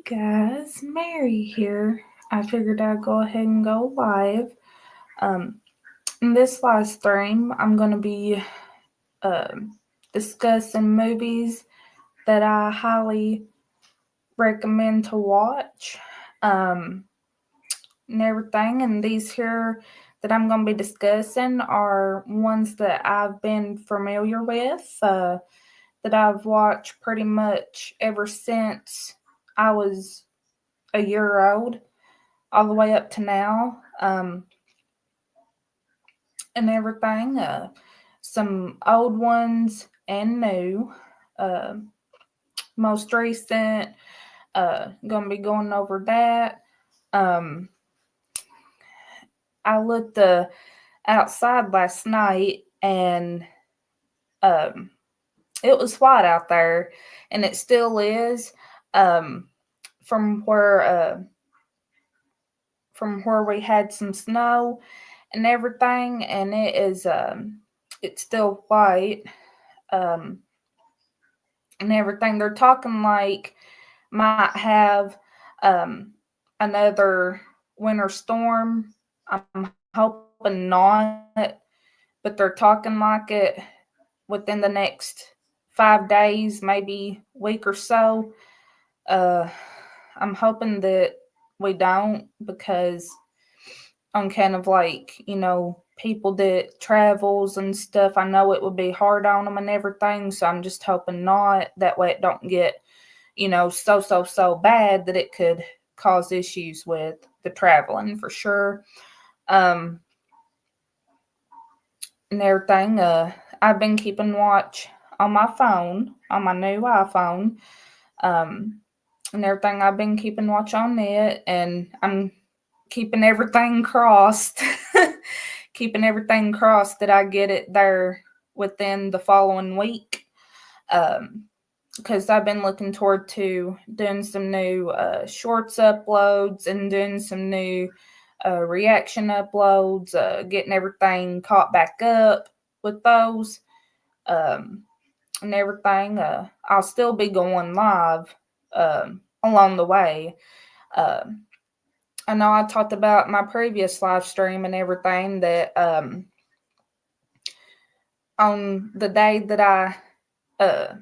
guys, Mary here. I figured I'd go ahead and go live. In this live stream, I'm going to be discussing movies that I highly recommend to watch and everything. And these here that I'm going to be discussing are ones that I've been familiar with, that I've watched pretty much ever since I was a year old, all the way up to now, and everything. Some old ones and new. Uh, Most recent, gonna be going over that. Um, I looked outside last night, and um, it was white out there, and it still is. Um, from where we had some snow and everything, and it's still white, um and everything. They're talking like might have um another winter storm. I'm hoping not, but they're talking like it within the next 5 days, maybe week or so. uh I'm hoping that we don't, because on kind of like, people that travels and stuff, I know it would be hard on them and everything. So I'm just hoping not. That way it don't get, so bad that it could cause issues with the traveling for sure. Um, and everything. I've been keeping watch on my phone, on my new iPhone. Um, and everything. I've been keeping watch on it, and I'm keeping everything crossed. Keeping everything crossed that I get it there within the following week. Because I've been looking toward to doing some new shorts uploads and doing some new reaction uploads, getting everything caught back up with those, um, and everything. I'll still be going live along the way. Um, I know I talked about my previous live stream and everything that on the day that I uh,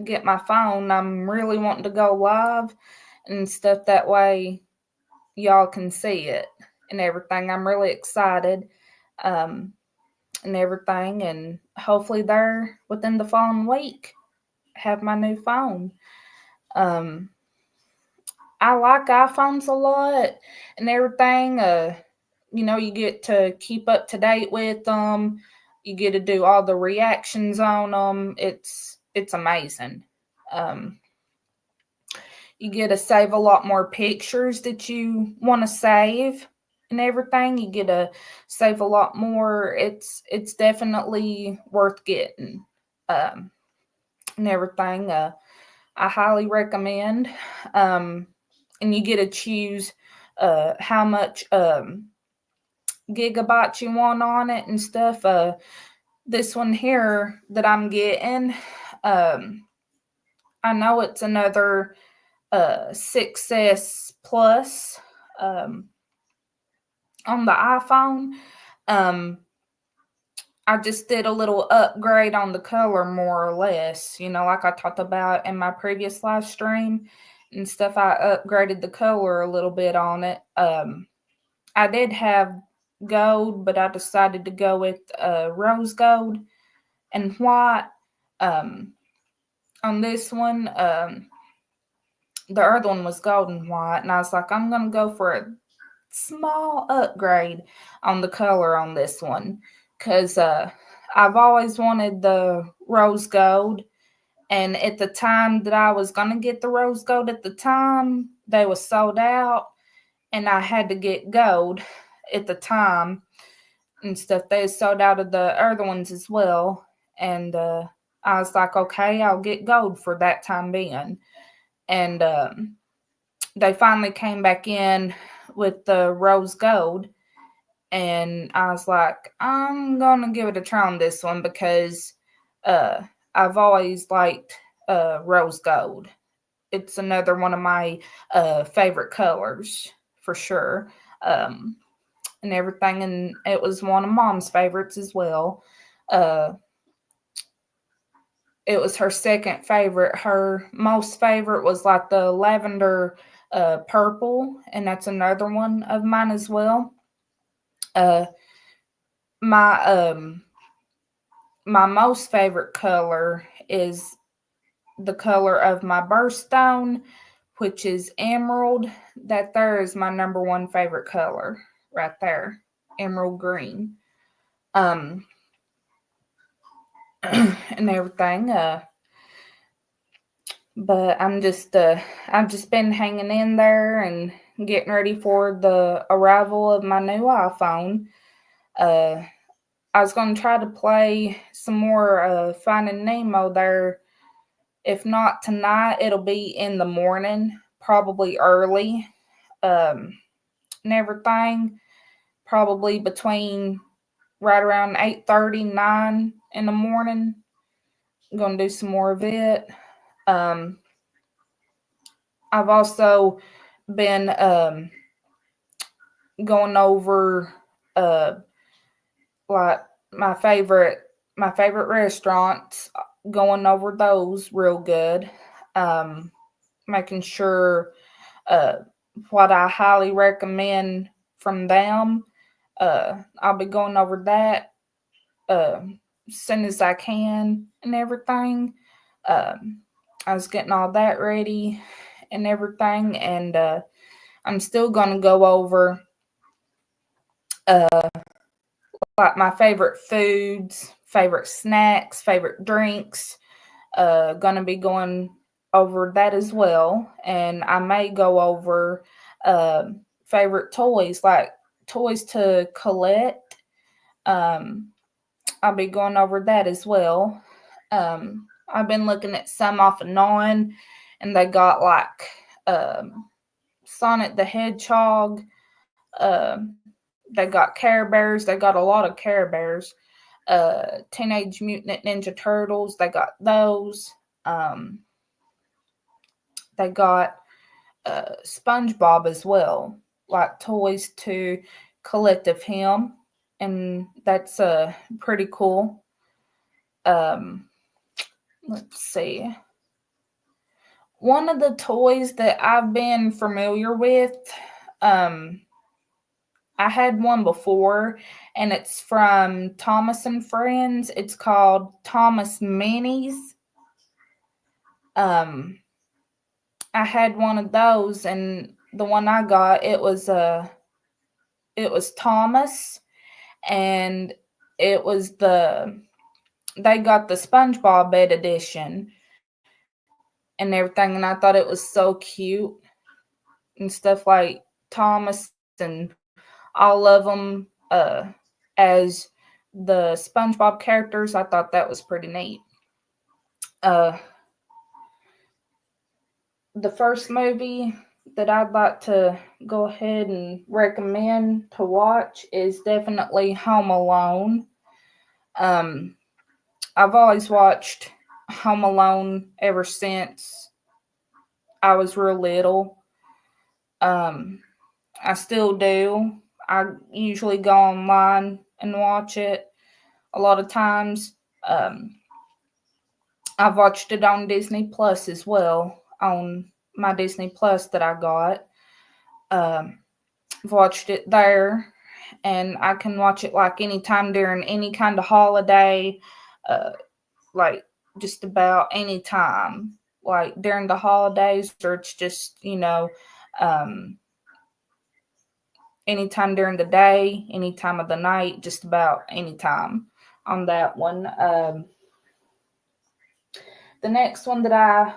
get my phone, I'm really wanting to go live and stuff. That way y'all can see it and everything. I'm really excited, um, and everything. And hopefully there within the following week, have my new phone. Um, I like iPhones a lot and everything. You get to keep up to date with them. You get to do all the reactions on them. It's amazing. Um, you get to save a lot more pictures that you want to save and everything. You get to save a lot more. It's definitely worth getting, um, and everything. I highly recommend. And you get to choose how much gigabytes you want on it and stuff. This one here that I'm getting, um, I know it's another 6S Plus um, on the iPhone. Um, I just did a little upgrade on the color, more or less. Like I talked about in my previous live stream and stuff, I upgraded the color a little bit on it. I did have gold, but I decided to go with rose gold and white. Um, on this one, the other one was gold and white, and I was like, I'm gonna go for a small upgrade on the color on this one, because I've always wanted the rose gold, and at the time that I was gonna get the rose gold, at the time they was sold out, and I had to get gold at the time and stuff. They sold out of the other ones as well, and I was like, okay, I'll get gold for that time being, and they finally came back in with the rose gold, and I was like, I'm gonna give it a try on this one, because uh, I've always liked rose gold. it's another one of my favorite colors for sure. And everything, and it was one of Mom's favorites as well. Uh, it was her second favorite. Her most favorite was like the lavender purple, and that's another one of mine as well. Uh, my my most favorite color is the color of my birthstone, which is emerald. That there is my number one favorite color right there, emerald green. Um, and everything. But I've just been hanging in there and getting ready for the arrival of my new iPhone. Uh, I was going to try to play some more Finding Nemo there. If not tonight, it'll be in the morning, probably early, and everything. Probably between right around 8:30, 9 in the morning. I'm going to do some more of it. Um, I've also been going over uh, like my favorite restaurants, going over those real good, um, making sure uh, what I highly recommend from them. I'll be going over that uh, as soon as I can and everything. Um, I was getting all that ready and everything, and I'm still gonna go over uh, like my favorite foods, favorite snacks, favorite drinks. Gonna be going over that as well, and I may go over uh, favorite toys, like toys to collect. Um, I'll be going over that as well. I've been looking at some off and on, and they got like Sonic the Hedgehog. They got Care Bears. They got a lot of Care Bears. Teenage Mutant Ninja Turtles. They got those. Um, they got SpongeBob as well, like toys to collect of him, and that's pretty cool. Um, let's see. One of the toys that I've been familiar with, um, I had one before, and it's from Thomas and Friends. It's called Thomas Minis. Um, I had one of those, and the one I got, it was Thomas, and it was they got the SpongeBob Bed edition and everything, and I thought it was so cute and stuff like Thomas and all of them as the SpongeBob characters. I thought that was pretty neat. Uh, the first movie that I'd like to go ahead and recommend to watch is definitely Home Alone. Um, I've always watched Home Alone ever since I was real little. Um, I still do. I usually go online and watch it a lot of times. Um, I've watched it on Disney Plus as well, on my Disney Plus that I got. Um, I've watched it there, and I can watch it like anytime during any kind of holiday, uh, like just about any time, like during the holidays, or it's just, um, anytime during the day, any time of the night, just about any time on that one. The next one that I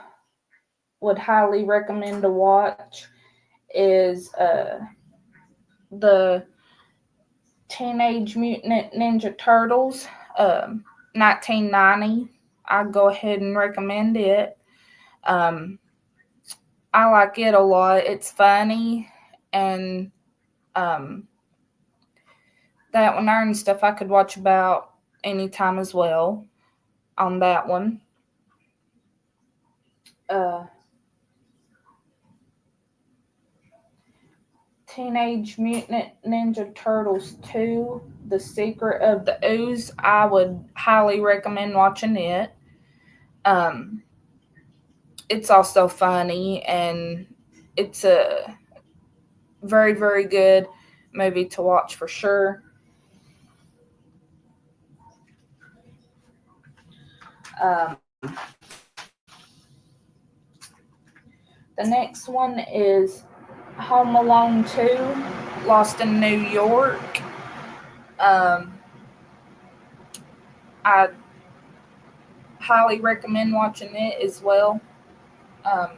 would highly recommend to watch is the Teenage Mutant Ninja Turtles, 1990. I'd go ahead and recommend it. Um, I like it a lot. It's funny, and um, that one and stuff I could watch about anytime as well on that one. Uh, Teenage Mutant Ninja Turtles 2, The Secret of the Ooze. I would highly recommend watching it. Um, it's also funny, and it's a very, very good movie to watch for sure. Um, the next one is Home Alone 2, Lost in New York. Um, I highly recommend watching it as well. Um,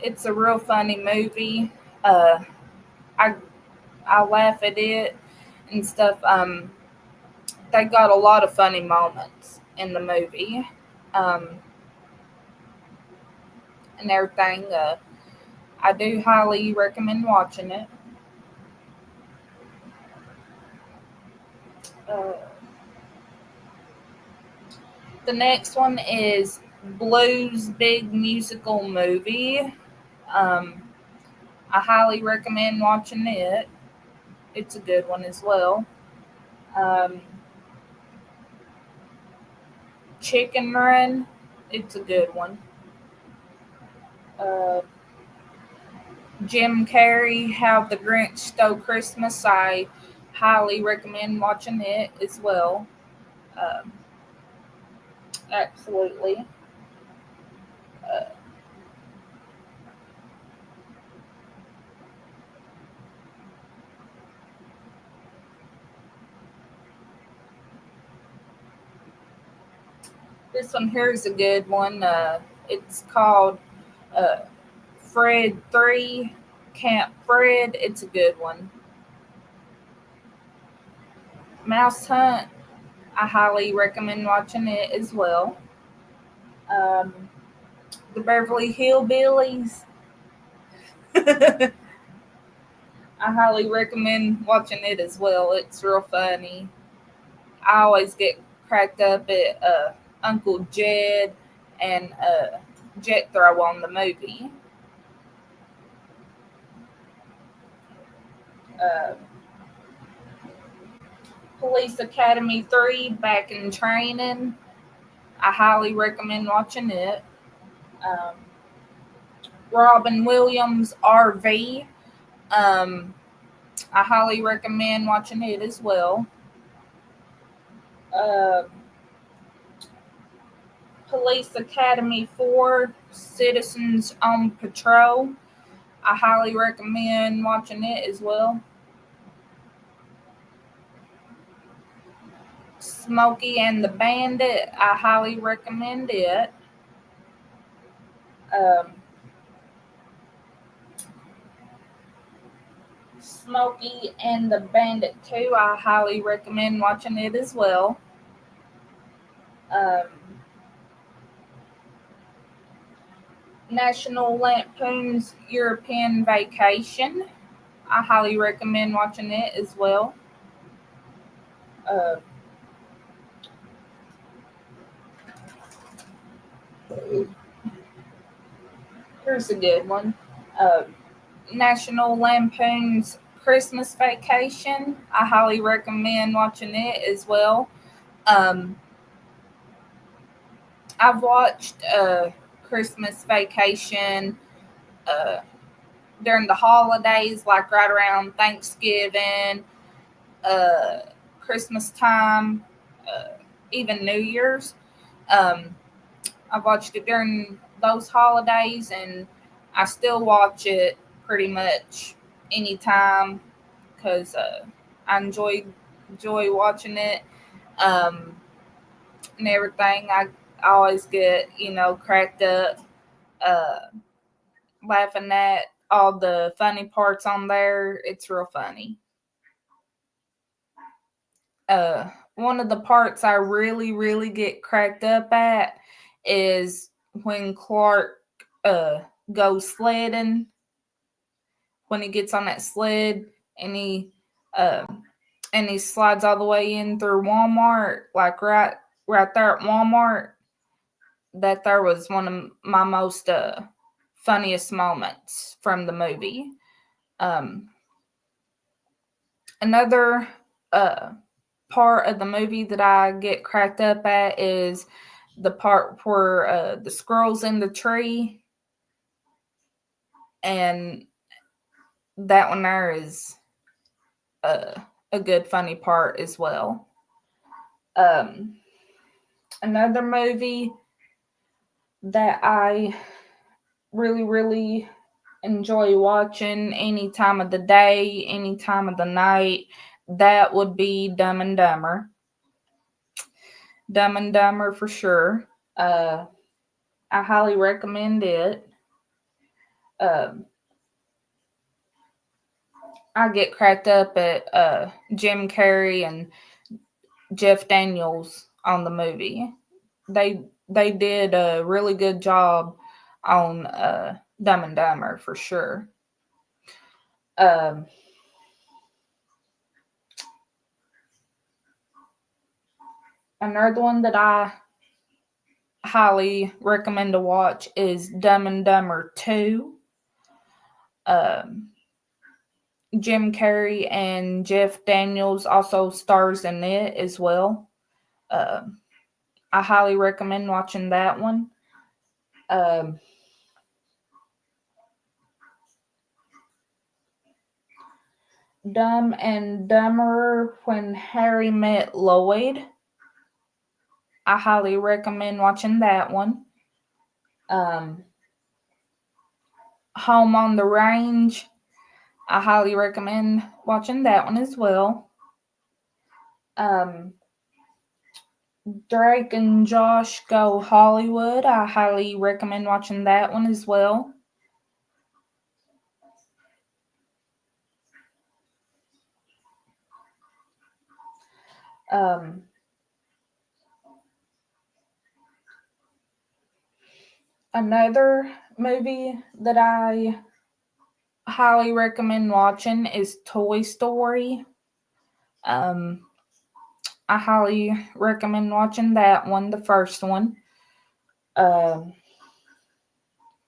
it's a real funny movie. I I laugh at it and stuff. They got a lot of funny moments in the movie, um, and everything. I do highly recommend watching it. Uh, the next one is Blue's Big Musical Movie. Um, I highly recommend watching it. It's a good one as well. Um, Chicken Run. It's a good one. Uh, Jim Carrey, How the Grinch Stole Christmas. I highly recommend watching it as well. Um, absolutely. Uh, this one here is a good one. It's called uh, Fred 3, Camp Fred. It's a good one. Mouse Hunt. I highly recommend watching it as well. Um, the Beverly Hillbillies. I highly recommend watching it as well. It's real funny. I always get cracked up at Uncle Jed and Jethro on the movie. Uh, Police Academy 3, Back in Training. I highly recommend watching it. Um, Robin Williams RV. Um, I highly recommend watching it as well. Uh, Police Academy 4, Citizens on Patrol. I highly recommend watching it as well. Smokey and the Bandit. I highly recommend it. Um, Smokey and the Bandit 2. I highly recommend watching it as well. Um, National Lampoon's European Vacation. I highly recommend watching it as well. Uh, here's a good one. Uh, National Lampoon's Christmas Vacation. I highly recommend watching it as well. Um, I've watched Christmas Vacation uh, during the holidays, like right around Thanksgiving, uh, Christmas time, uh, even New Year's. Um, I've watched it during those holidays, and I still watch it pretty much anytime because I enjoy watching it um, and everything. I always get cracked up, uh, laughing at all the funny parts on there. It's real funny. One of the parts I really really get cracked up at is when Clark uh goes sledding, when he gets on that sled and uh he slides all the way in through Walmart, like right there at Walmart. That there was one of my most funniest moments from the movie. Another part of the movie that I get cracked up at is the part where the squirrel's in the tree, and that one there is a good funny part as well. Another movie that I really, really enjoy watching any time of the day, any time of the night, that would be Dumb and Dumber. Dumb and Dumber for sure. I highly recommend it. I get cracked up at Jim Carrey and Jeff Daniels on the movie. They did a really good job on Dumb and Dumber for sure. Another one that I highly recommend to watch is Dumb and Dumber 2. Jim Carrey and Jeff Daniels also stars in it as well. I highly recommend watching that one. Dumb and Dumber When Harry Met Lloyd. I highly recommend watching that one. Home on the Range. I highly recommend watching that one as well. Drake and Josh Go Hollywood. I highly recommend watching that one as well. Another movie that I highly recommend watching is Toy Story. I highly recommend watching that one, the first one. And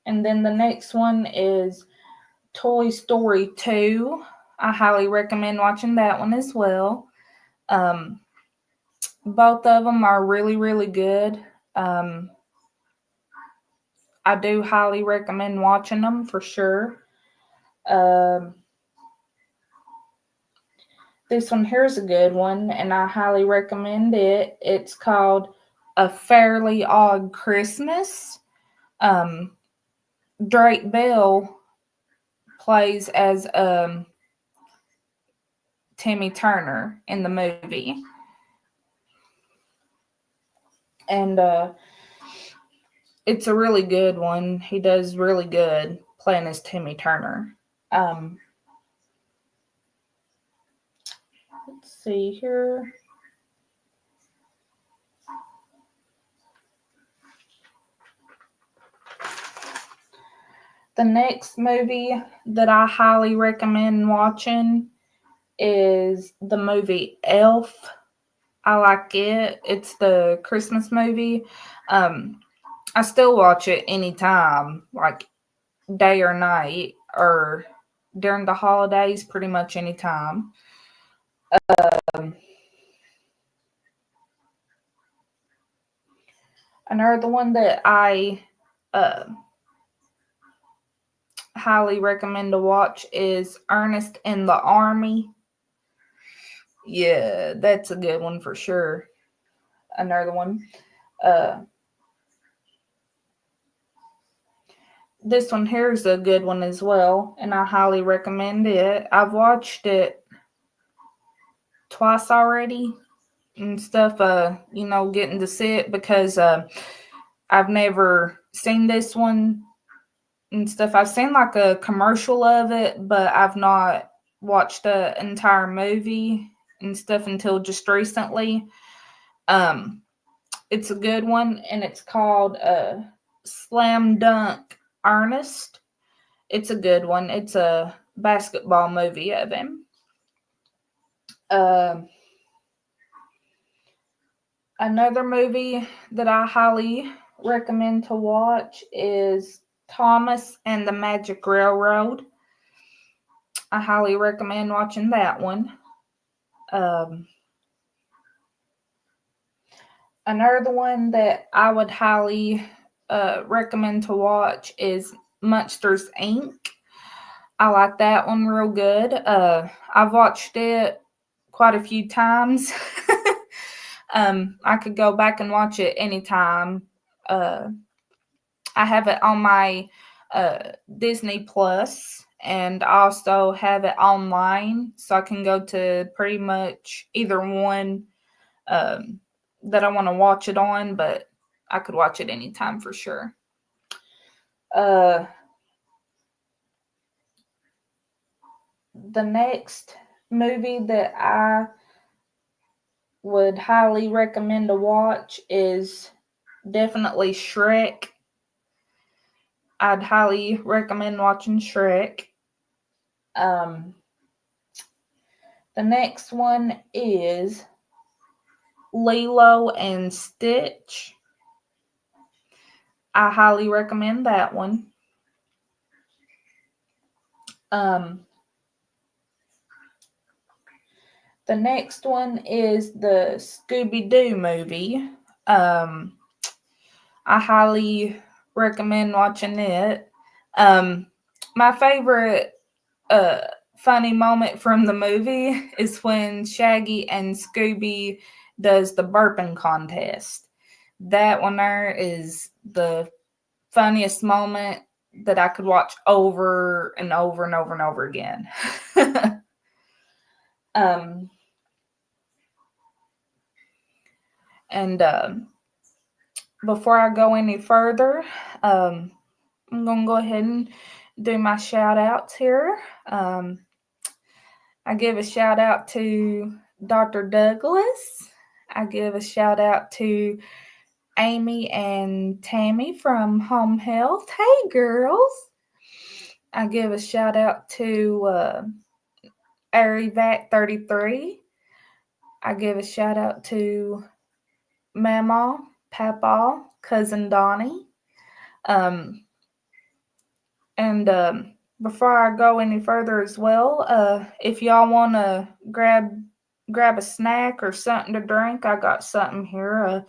then the next one is Toy Story 2. I highly recommend watching that one as well. Both of them are really, really good. I do highly recommend watching them for sure. This one here's a good one, and I highly recommend it. It's called A Fairly Odd Christmas. Drake Bell plays as Timmy Turner in the movie. And it's a really good one. He does really good playing as Timmy Turner. Let's see here. The next movie that I highly recommend watching is the movie Elf. I like it. It's the Christmas movie. I still watch it anytime, like day or night, or during the holidays, pretty much anytime. Another one that I highly recommend to watch is Ernest in the Army. Yeah, that's a good one for sure. Another one. This one here is a good one as well, and I highly recommend it. I've watched it twice already and stuff, getting to see it because I've never seen this one and stuff. I've seen like a commercial of it, but I've not watched the entire movie and stuff until just recently. It's a good one, and it's called Slam Dunk Ernest. It's a good one. It's a basketball movie of him. Another movie that I highly recommend to watch is Thomas and the Magic Railroad. I highly recommend watching that one. Another one that I would highly recommend to watch is Monsters Inc. I like that one real good. I've watched it quite a few times. I could go back and watch it anytime. I have it on my Disney Plus, and I also have it online, so I can go to pretty much either one that I want to watch it on, but I could watch it anytime for sure. The next movie that I would highly recommend to watch is definitely Shrek. I'd highly recommend watching Shrek. The next one is Lilo and Stitch. I highly recommend that one. The next one is the Scooby-Doo movie. I highly recommend watching it. My favorite funny moment from the movie is when Shaggy and Scooby does the burping contest. That one there is the funniest moment that I could watch over and over and over and over again. And before I go any further, I'm going to go ahead and do my shout outs here. I give a shout out to Dr. Douglas. I give a shout out to Amy and Tammy from Home Health. Hey, girls. I give a shout out to ArieVac33. I give a shout out to Mama, Papa, Cousin Donnie. And before I go any further as well, if y'all want to grab a snack or something to drink, I got something here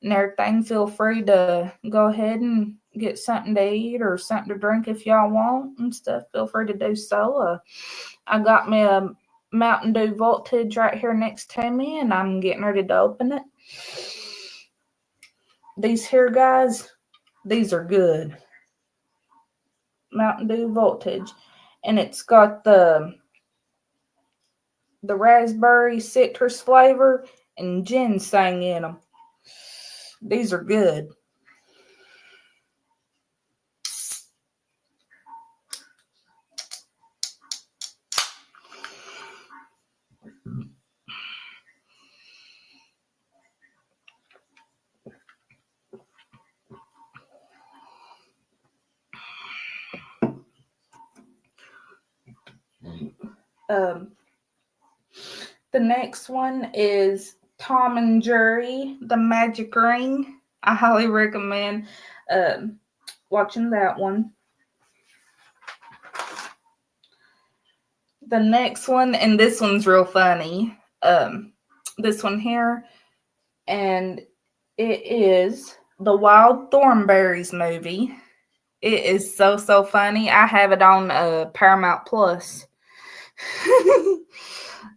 and everything. Feel free to go ahead and get something to eat or something to drink if y'all want and stuff. Feel free to do so. I got me a Mountain Dew Voltage right here next to me, and I'm getting ready to open it. These here guys, these are good. Mountain Dew Voltage, and it's got the raspberry citrus flavor and ginseng in them. These are good. The next one is Tom and Jerry, The Magic Ring. I highly recommend watching that one. The next one, and this one's real funny. This one here, and it is the Wild Thornberrys movie. It is so funny. I have it on Paramount Plus.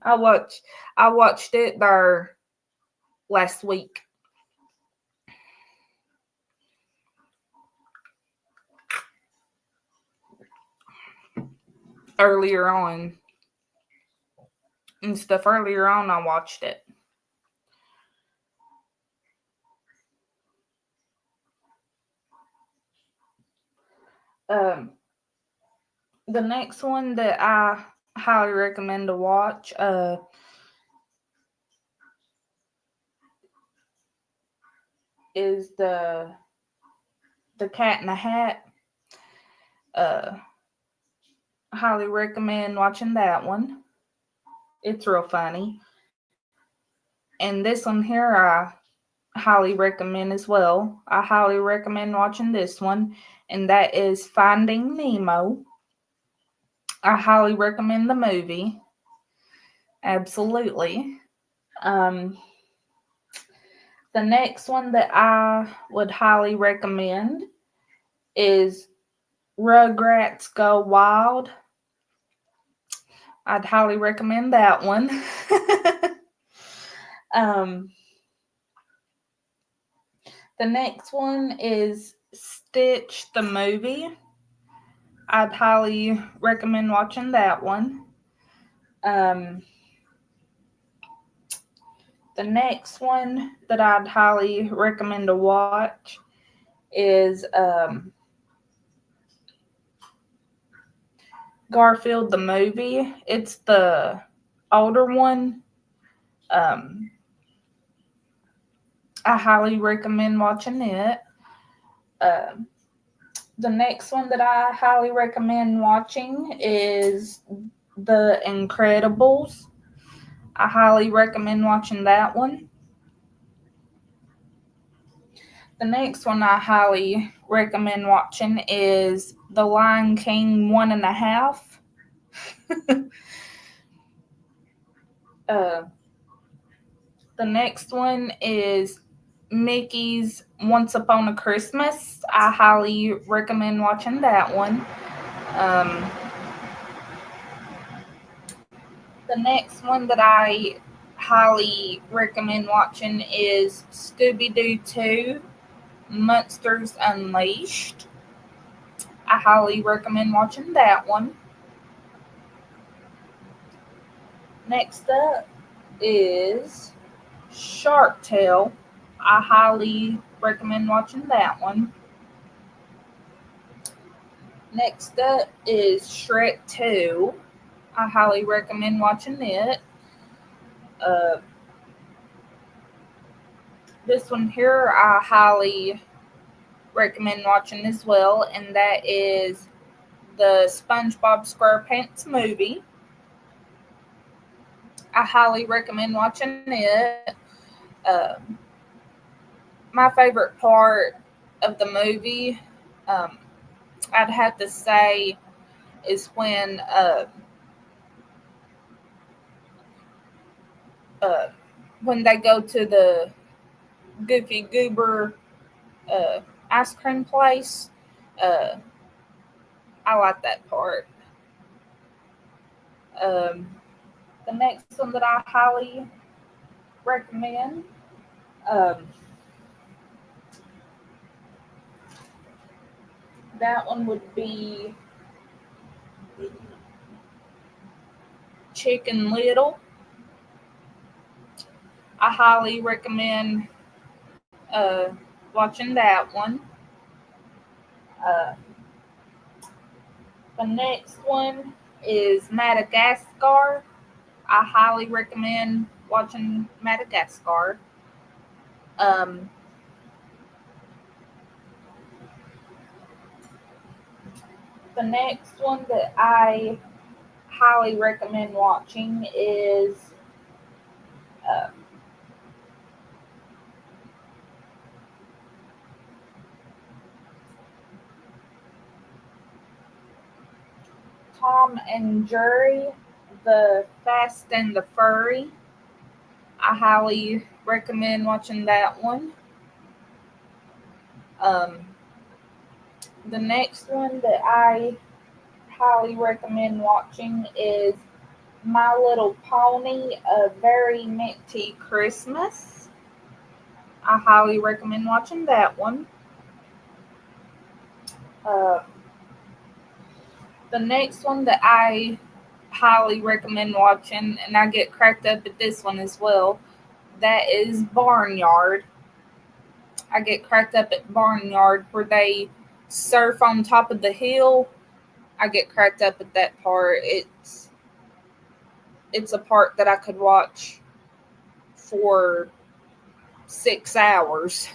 I watched it there last week. Earlier on and stuff. Earlier on, I watched it. The next one that I highly recommend to watch is the Cat in the Hat. I highly recommend watching that one. It's real funny. And this one here, I highly recommend as well. I highly recommend watching this one, and that is Finding Nemo. I highly recommend the movie. Absolutely. Um, the next one that I would highly recommend is Rugrats Go Wild. I'd highly recommend that one. um, the next one is Stitch the movie. I'd highly recommend watching that one. Um, the next one that I'd highly recommend to watch is Garfield the movie. It's the older one. Um, I highly recommend watching it. Um, the next one that I highly recommend watching is The Incredibles. I highly recommend watching that one. The next one I highly recommend watching is The Lion King 1.5. uh, the next one is Mickey's Once Upon a Christmas. I highly recommend watching that one. Um, the next one that I highly recommend watching is Scooby Doo 2 Monsters Unleashed. I highly recommend watching that one. Next up is Shark Tale. I highly recommend watching that one. Next up is Shrek 2. I highly recommend watching it. Uh, this one here I highly recommend watching as well, and that is the SpongeBob SquarePants movie. I highly recommend watching it. My favorite part of the movie, um, I'd have to say, is uh, when they go to the Goofy Goober uh, ice cream place. Uh, I like that part. Um, the next one that I highly recommend, um, that one would be Chicken Little. I highly recommend uh, watching that one. Uh, the next one is Madagascar. I highly recommend watching Madagascar. Um, the next one that I highly recommend watching is uh, Tom and Jerry, The Fast and the Furry. I highly recommend watching that one. Um, the next one that I highly recommend watching is My Little Pony, A Very Minty Christmas. I highly recommend watching that one. Uh, the next one that I highly recommend watching, and I get cracked up at this one as well, that is Barnyard. I get cracked up at Barnyard where they surf on top of the hill. I get cracked up at that part. It's a part that I could watch for 6 hours.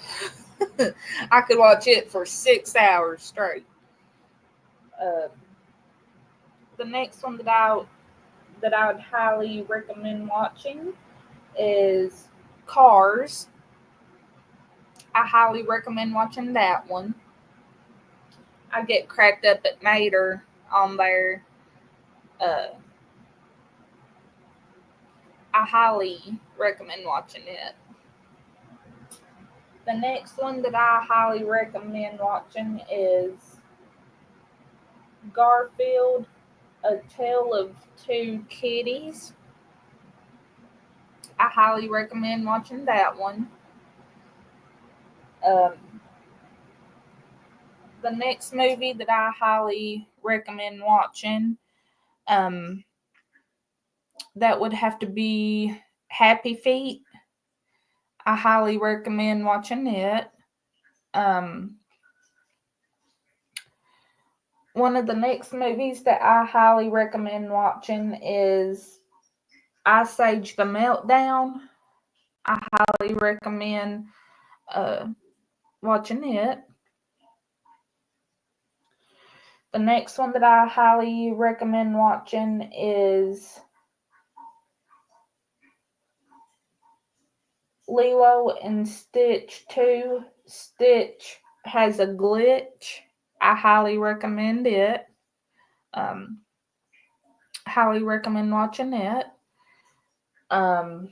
I could watch it for 6 hours straight. Uh, the next one that I would highly recommend watching is Cars. I highly recommend watching that one. I get cracked up at Mater on there. Uh, I highly recommend watching it. The next one that I highly recommend watching is Garfield, A Tale of Two Kitties. I highly recommend watching that one. Um, the next movie that I highly recommend watching, um, that would have to be Happy Feet. I highly recommend watching it. One of the next movies that I highly recommend watching is Ice Age: The Meltdown. I highly recommend watching it. The next one that I highly recommend watching is Lilo and Stitch 2. Stitch has a glitch. I highly recommend it. Highly recommend watching it. The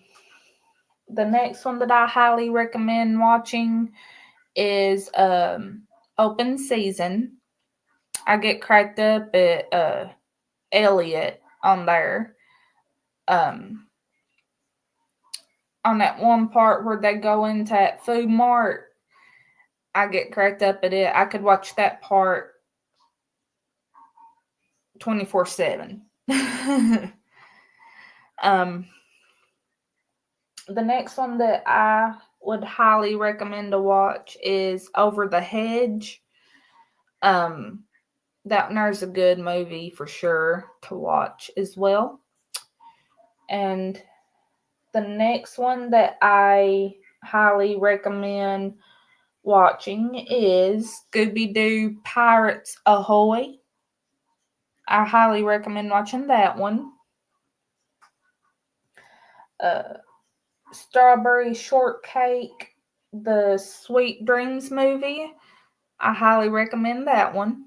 next one that I highly recommend watching is Open Season. I get cracked up at Elliot on there. On that one part where they go into that food mart, I get cracked up at it. I could watch that part 24/7. The next one that I would highly recommend to watch is Over the Hedge. That there's a good movie for sure to watch as well. And the next one that I highly recommend watching is Scooby-Doo Pirates Ahoy. I highly recommend watching that one. Strawberry Shortcake, the Sweet Dreams movie. I highly recommend that one.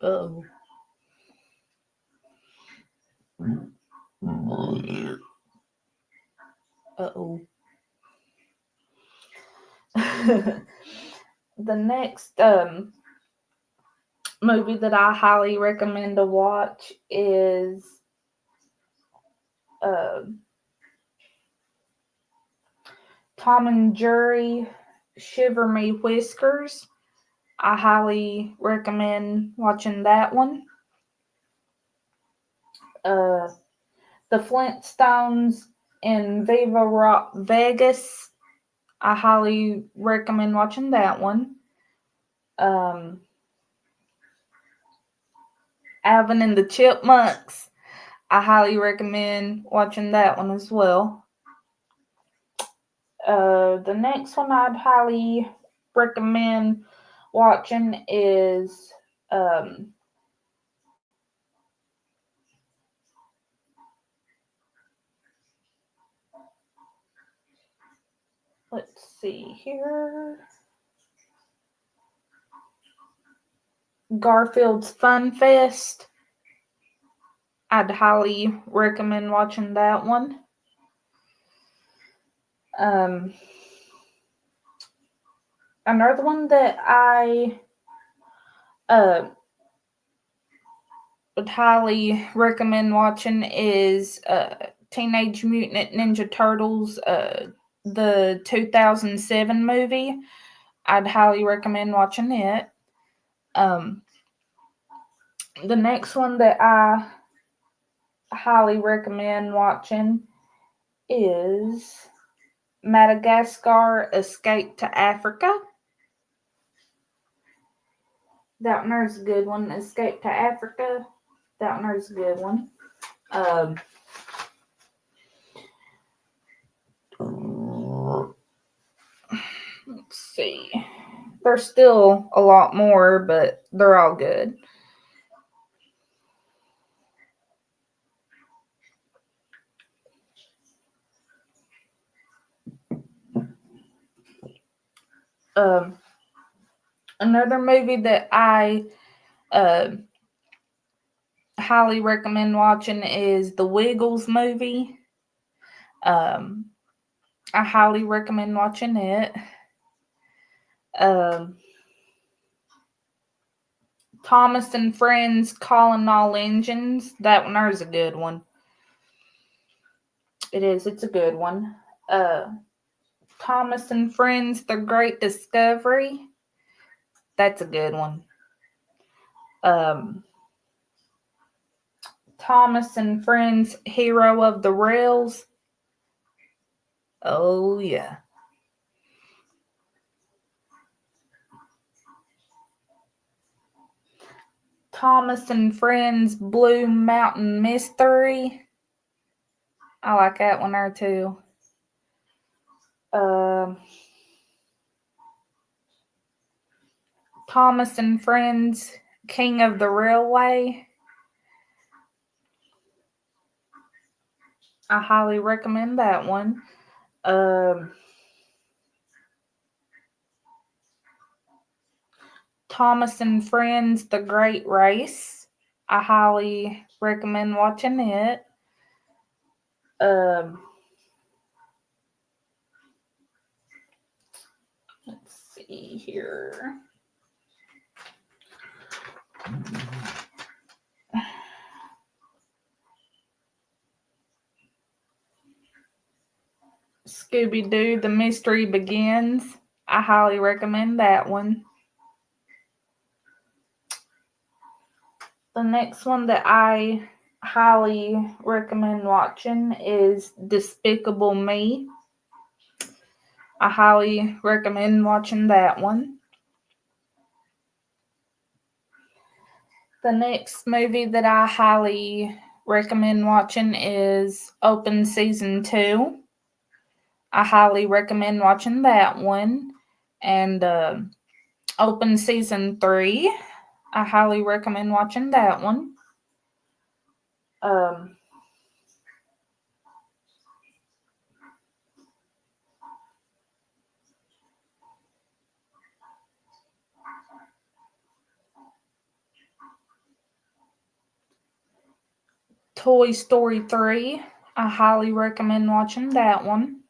Oh. Uh-oh. The next movie that I highly recommend to watch is Tom and Jerry Shiver Me Whiskers. I highly recommend watching that one. The Flintstones in Viva Rock Vegas. I highly recommend watching that one. Alvin and the Chipmunks. I highly recommend watching that one as well. The next one I'd highly recommend watching is let's see here. Garfield's Fun Fest. I'd highly recommend watching that one. Another one that I would highly recommend watching is Teenage Mutant Ninja Turtles, the 2007 movie. I'd highly recommend watching it. The next one that I highly recommend watching is Madagascar Escape to Africa. That one's a good one. Escape to Africa. That one's a good one. Let's see. There's still a lot more, but they're all good. Another movie that I highly recommend watching is the Wiggles movie. I highly recommend watching it. Thomas and Friends Calling All Engines. That one is a good one. It is. It's a good one. Thomas and Friends The Great Discovery. That's a good one. Thomas and Friends Hero of the Rails. Oh, yeah. Thomas and Friends Blue Mountain Mystery. I like that one there too. Thomas and Friends King of the Railway. I highly recommend that one. Thomas and Friends The Great Race. I highly recommend watching it. Let's see here. Scooby-Doo The Mystery Begins. I highly recommend that one. The next one that I highly recommend watching is Despicable Me. I highly recommend watching that one. The next movie that I highly recommend watching is Open Season 2. I highly recommend watching that one. And Open Season 3. I highly recommend watching that one. Toy Story 3. I highly recommend watching that one.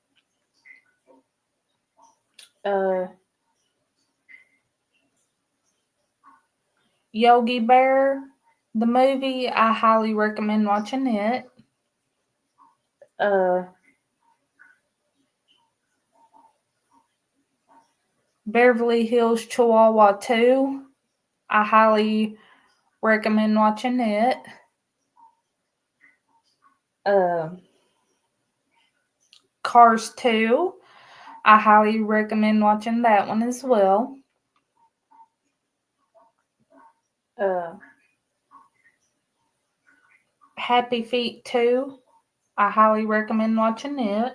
Yogi Bear, the movie, I highly recommend watching it. Beverly Hills Chihuahua 2. I highly recommend watching it. Cars 2. I highly recommend watching that one as well. Happy Feet 2. I highly recommend watching it.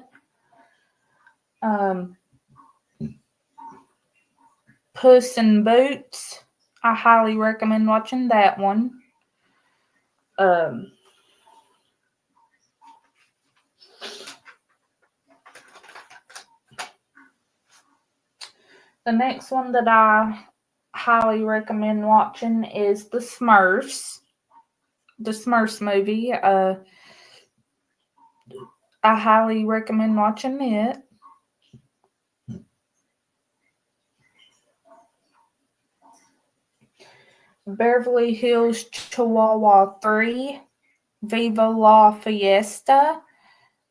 Puss in Boots. I highly recommend watching that one. The next one that I highly recommend watching is The Smurfs. The Smurfs movie. I highly recommend watching it. Beverly Hills Chihuahua 3. Viva La Fiesta.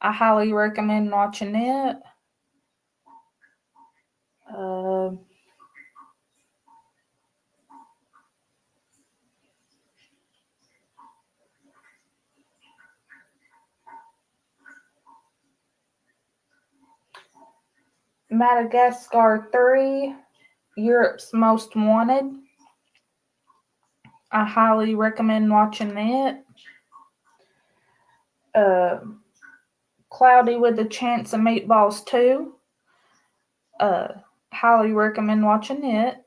I highly recommend watching it. Madagascar 3. Europe's Most Wanted. I highly recommend watching it. Cloudy with a Chance of Meatballs 2. Highly recommend watching it.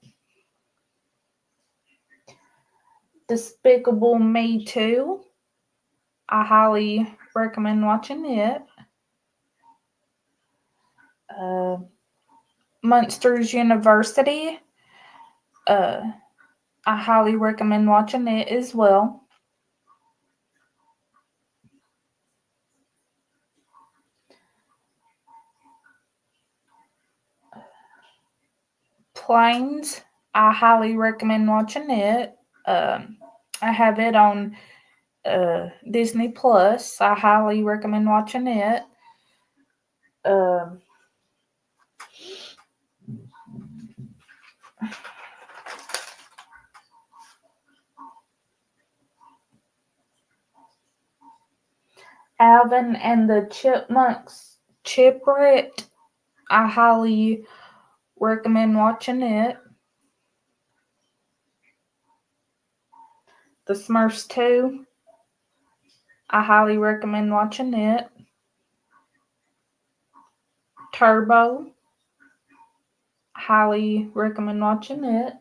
Despicable Me 2. I highly recommend watching it. Monsters University. I highly recommend watching it as well. Planes. I highly recommend watching it. I have it on Disney Plus. I highly recommend watching it. Alvin and the Chipmunks Chipwrecked. I highly recommend watching it. The Smurfs 2. I highly recommend watching it. Turbo. Highly recommend watching it.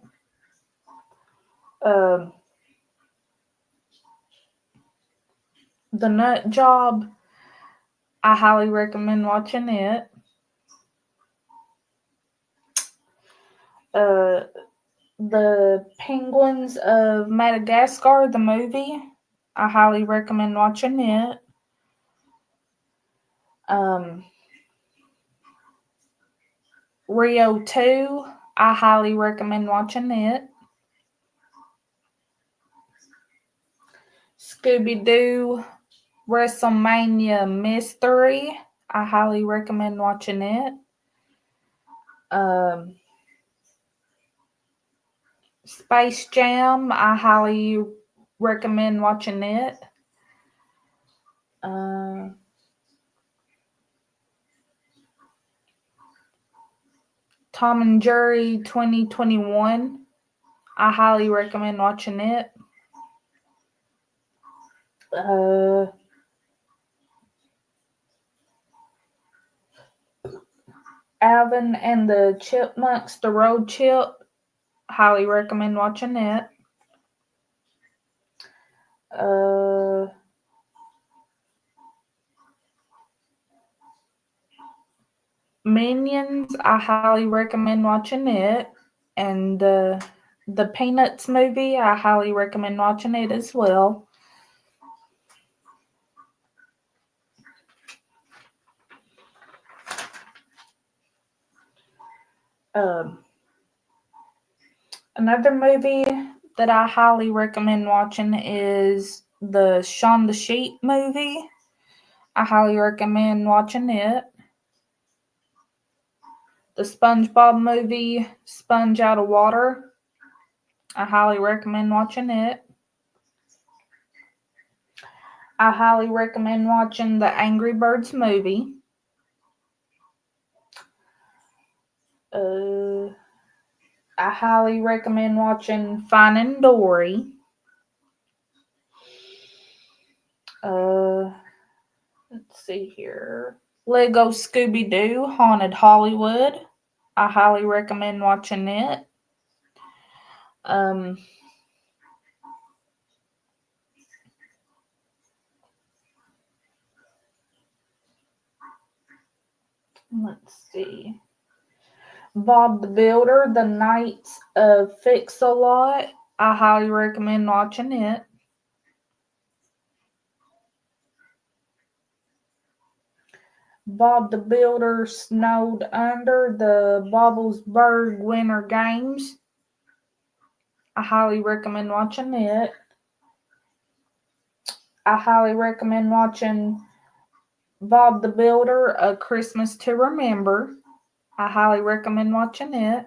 The Nut Job. I highly recommend watching it. The Penguins of Madagascar, the movie. I highly recommend watching it. Rio 2. I highly recommend watching it. Scooby-Doo WrestleMania Mystery. I highly recommend watching it. Space Jam. I highly recommend watching it. Tom and Jerry 2021. I highly recommend watching it. Alvin and the Chipmunks, The Road Chip. Highly recommend watching it. Minions. I highly recommend watching it. And the Peanuts movie. I highly recommend watching it as well. Another movie that I highly recommend watching is the Shaun the Sheep movie. I highly recommend watching it. The SpongeBob movie, Sponge Out of Water. I highly recommend watching it. I highly recommend watching the Angry Birds movie. I highly recommend watching Finding Dory. Let's see here. Lego Scooby-Doo Haunted Hollywood. I highly recommend watching it. Let's see. Bob the Builder, The Knights of Fix-a-Lot. I highly recommend watching it. Bob the Builder Snowed Under, the Bobblesburg Winter Games. I highly recommend watching it. I highly recommend watching Bob the Builder, A Christmas to Remember. I highly recommend watching it.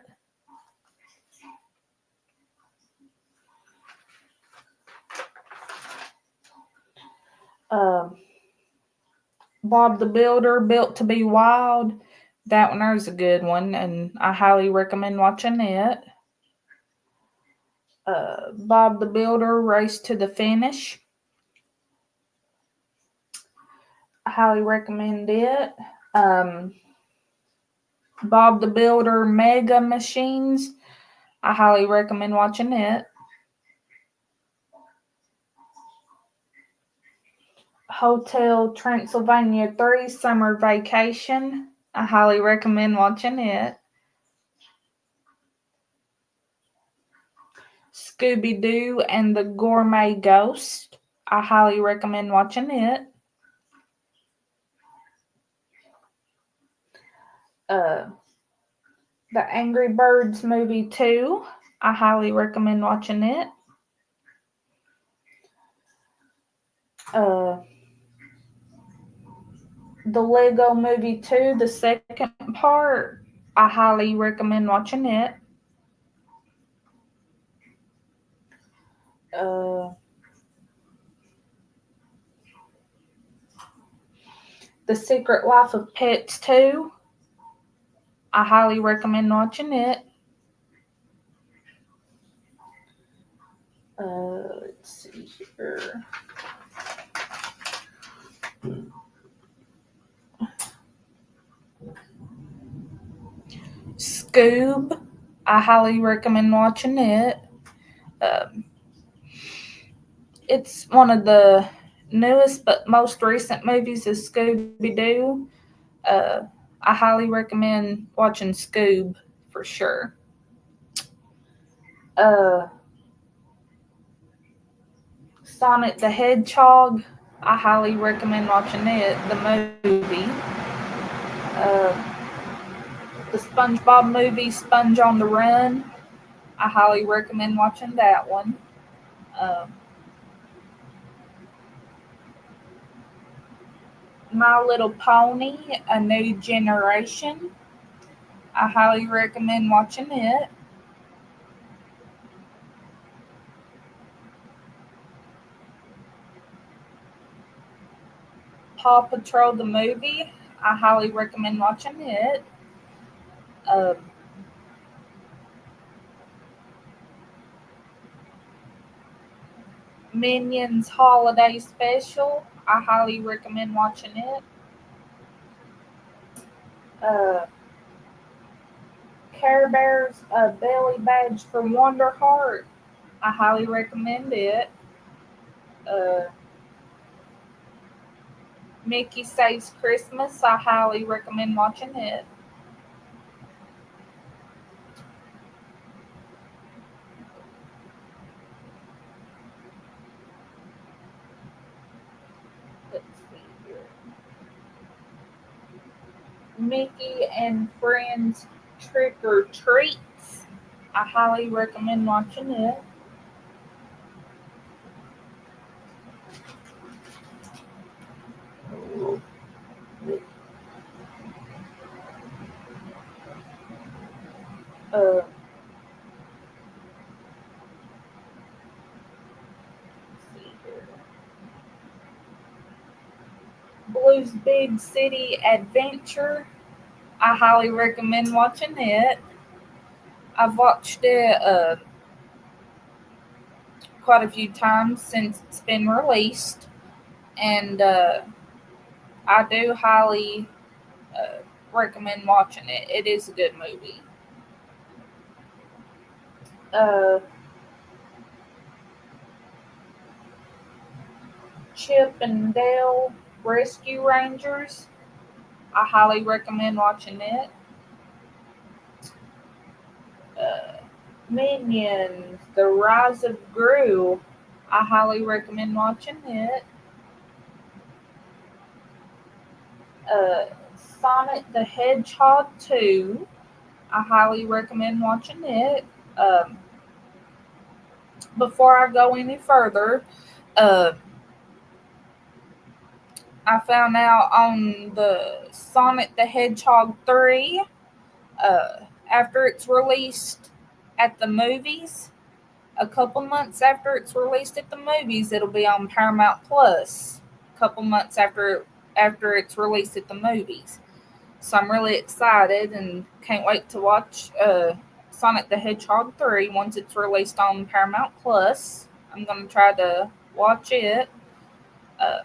Bob the Builder, Built to Be Wild. That one is a good one, and I highly recommend watching it. Bob the Builder, Race to the Finish. I highly recommend it. Bob the Builder Mega Machines. I highly recommend watching it. Hotel Transylvania 3 Summer Vacation. I highly recommend watching it. Scooby-Doo and the Gourmet Ghost. I highly recommend watching it. The Angry Birds movie 2. I highly recommend watching it. The Lego Movie 2, the second part. I highly recommend watching it. The Secret Life of Pets 2. I highly recommend watching it. Let's see here. Scoob. I highly recommend watching it. It's one of the newest but most recent movies of Scooby-Doo. I highly recommend watching Scoob for sure. Sonic the Hedgehog. I highly recommend watching it, the movie. The SpongeBob movie, Sponge on the Run. I highly recommend watching that one. My Little Pony, A New Generation. I highly recommend watching it. Paw Patrol the movie. I highly recommend watching it. Minions Holiday Special. I highly recommend watching it. Care Bears Belly Badge for Wonder Heart. I highly recommend it. Mickey Saves Christmas. I highly recommend watching it. Let's see here. Mickey and Friends Trick or Treats. I highly recommend watching it. Blue's Big City Adventure. I highly recommend watching it. I've watched it quite a few times since it's been released, and I do highly recommend watching it. It is a good movie. Chip and Dale Rescue Rangers. I highly recommend watching it. Minions, The Rise of Gru. I highly recommend watching it. Sonic the Hedgehog 2. I highly recommend watching it. Before I go any further, uh, I found out on the Sonic the Hedgehog 3, after it's released at the movies, a couple months after it's released at the movies, it'll be on Paramount Plus. A couple months after it's released at the movies. So I'm really excited and can't wait to watch Sonic the Hedgehog 3 once it's released on Paramount Plus. I'm going to try to watch it uh,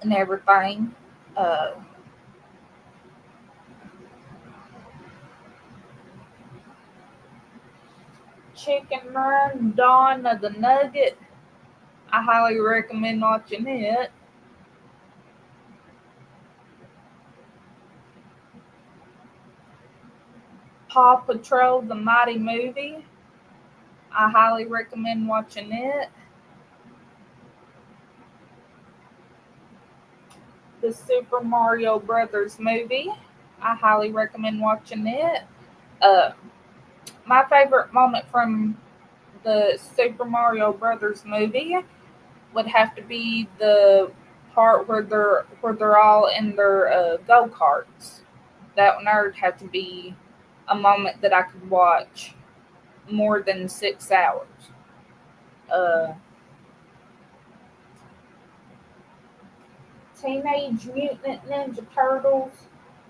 and everything. Uh, Chicken Run, Dawn of the Nugget. I highly recommend watching it. Paw Patrol, the Mighty Movie. I highly recommend watching it. The Super Mario Brothers movie. I highly recommend watching it. Uh, my favorite moment from the Super Mario Brothers movie would have to be the part where they're all in their go karts. That one would have to be a moment that I could watch more than 6 hours. Uh, Teenage Mutant Ninja Turtles,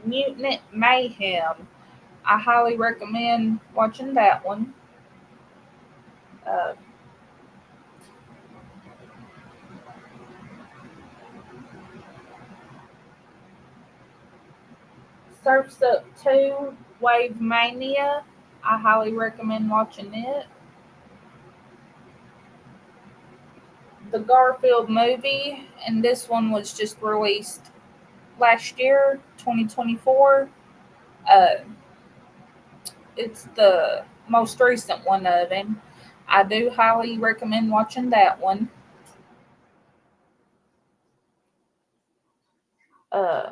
Mutant Mayhem. I highly recommend watching that one. Uh, Surf's Up 2, Wave Mania. I highly recommend watching it. The Garfield movie, and this one was just released last year, 2024. Uh, it's the most recent one of him. I do highly recommend watching that one. Uh,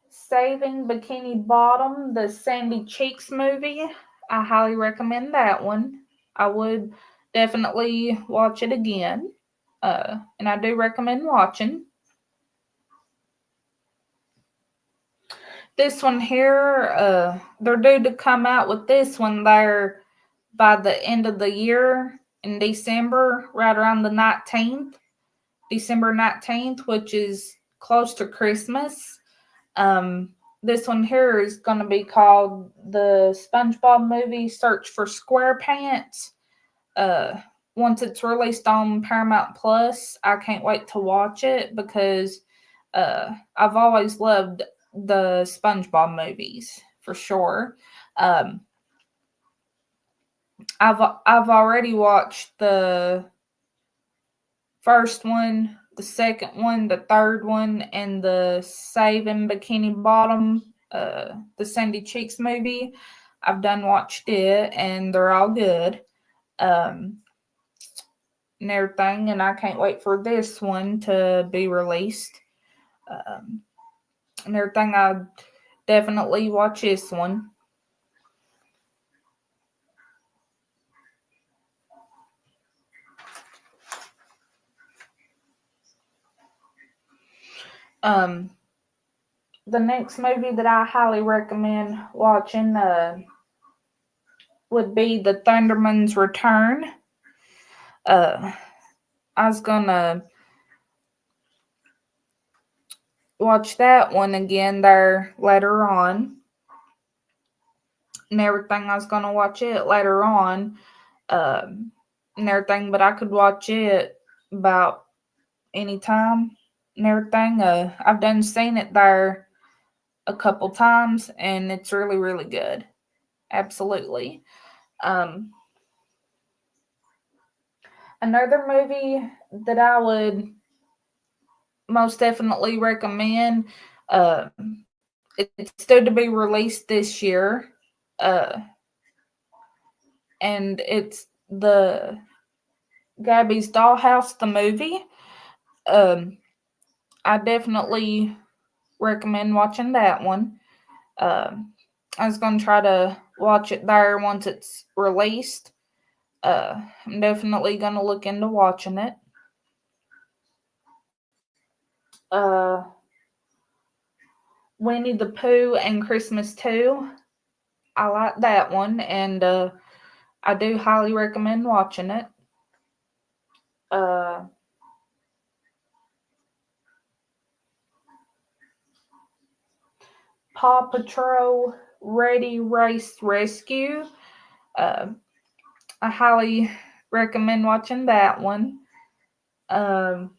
Saving Bikini Bottom, the Sandy Cheeks movie. I highly recommend that one. I would definitely watch it again. And I do recommend watching. This one here, they're due to come out with this one there by the end of the year in December, right around the 19th, December 19th, which is close to Christmas. This one here is going to be called the SpongeBob movie Search for SquarePants. Uh, Once it's released on Paramount Plus, I can't wait to watch it because I've always loved the SpongeBob movies for sure. Um, I've already watched the first one, the second one, the third one, and the Saving Bikini Bottom, the Sandy Cheeks movie. I've done watched it, and they're all good, um, and everything. And I can't wait for this one to be released, um, and everything. I definitely watch this one. Um, the next movie that I highly recommend watching would be The Thunderman's Return. Uh, I was gonna watch that one again there later on and everything. I was gonna watch it later on, and everything, but I could watch it about any time and everything. I've done seen it there a couple times, and it's really, really good. Absolutely. Um, Another movie that I would most definitely recommend. Uh, it's still to be released this year, uh, and it's the Gabby's Dollhouse, the movie. Um, I definitely recommend watching that one. Um, I was gonna try to watch it there once it's released. I'm definitely gonna look into watching it. Uh, Winnie the Pooh and Christmas Too. I like that one, and I do highly recommend watching it. Uh, Paw Patrol Ready Race Rescue. Uh, I highly recommend watching that one. Um,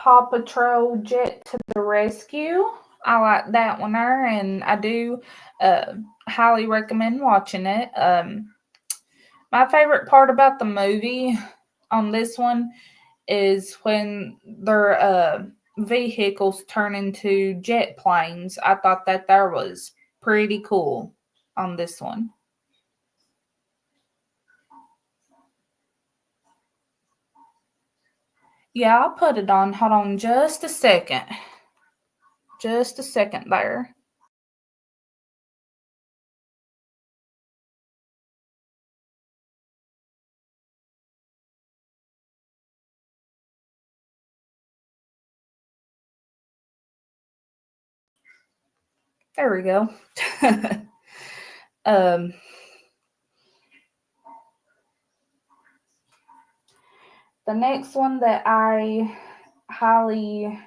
Paw Patrol Jet to the Rescue. I like that one there, and I do highly recommend watching it. My favorite part about the movie on this one is when their vehicles turn into jet planes. I thought that was pretty cool on this one. Yeah, I'll put it on. Hold on just a second. Just a second there. There we go. um, the next one that I highly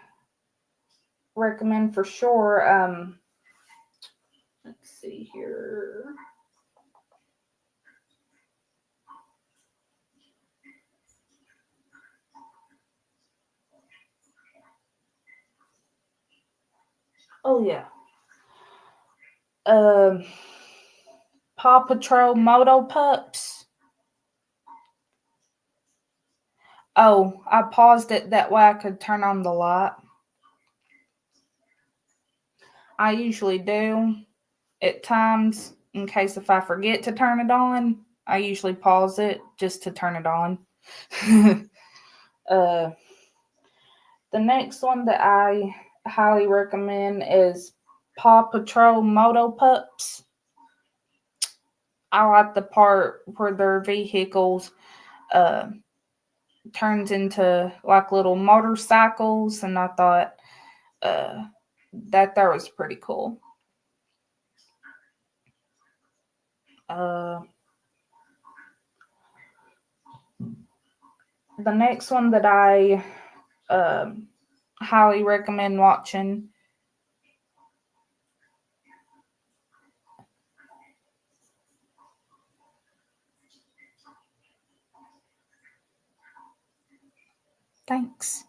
recommend for sure. Let's see here. Oh yeah. Um, Paw Patrol Moto Pups. Oh, I paused it that way I could turn on the light. I usually do at times in case if I forget to turn it on. I usually pause it just to turn it on. uh, the next one that I highly recommend is Paw Patrol Moto Pups. I like the part where their vehicles uh, turns into like little motorcycles, and I thought that was pretty cool. Uh, the next one that I highly recommend watching. Thanks.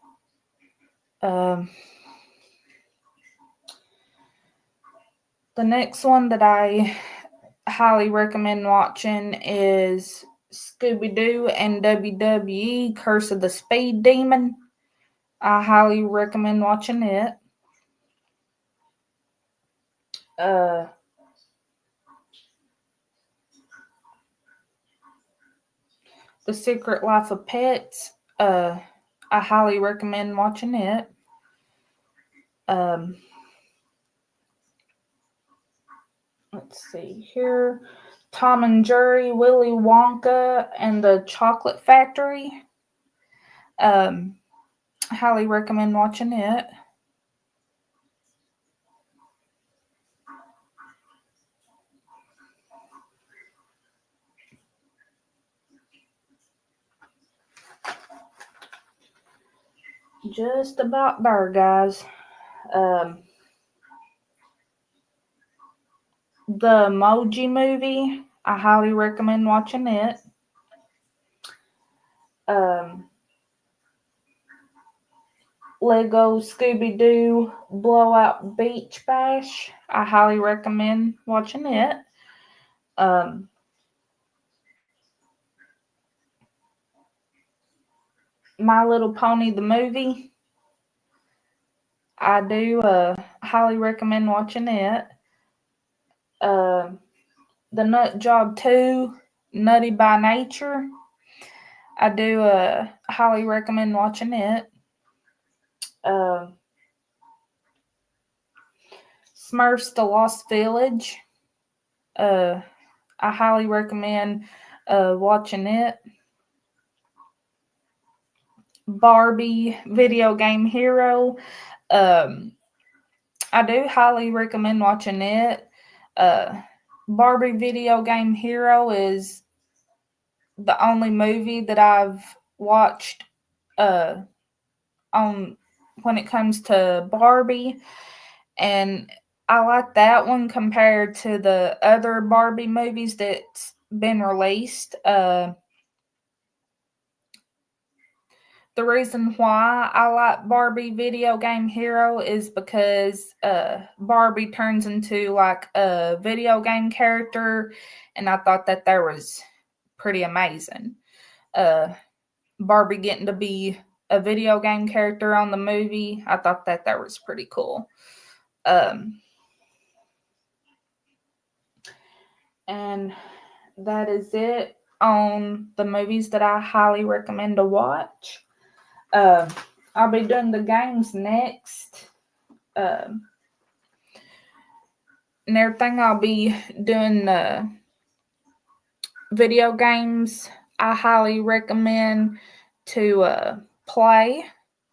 The next one that I highly recommend watching is Scooby Doo and WWE Curse of the Speed Demon. I highly recommend watching it. The Secret Life of Pets. I highly recommend watching it. Let's see here. Tom and Jerry, Willy Wonka, and the Chocolate Factory. Highly recommend watching it. Just about there, guys. The Emoji Movie. I highly recommend watching it. Lego Scooby Doo Blowout Beach Bash. I highly recommend watching it. My Little Pony the movie. I do highly recommend watching it. The Nut Job 2 Nutty by Nature. I do highly recommend watching it. Smurfs The Lost Village. I highly recommend watching it. Barbie Video Game Hero. I do highly recommend watching it. Barbie Video Game Hero is the only movie that I've watched on when it comes to Barbie, and I like that one compared to the other Barbie movies that's been released. the reason why I like Barbie Video Game Hero is because Barbie turns into like a video game character, and I thought that was pretty amazing. Uh, Barbie getting to be a video game character on the movie, I thought that was pretty cool. And that is it on the movies that I highly recommend to watch. I'll be doing the games next. And everything, I'll be doing video games I highly recommend to play.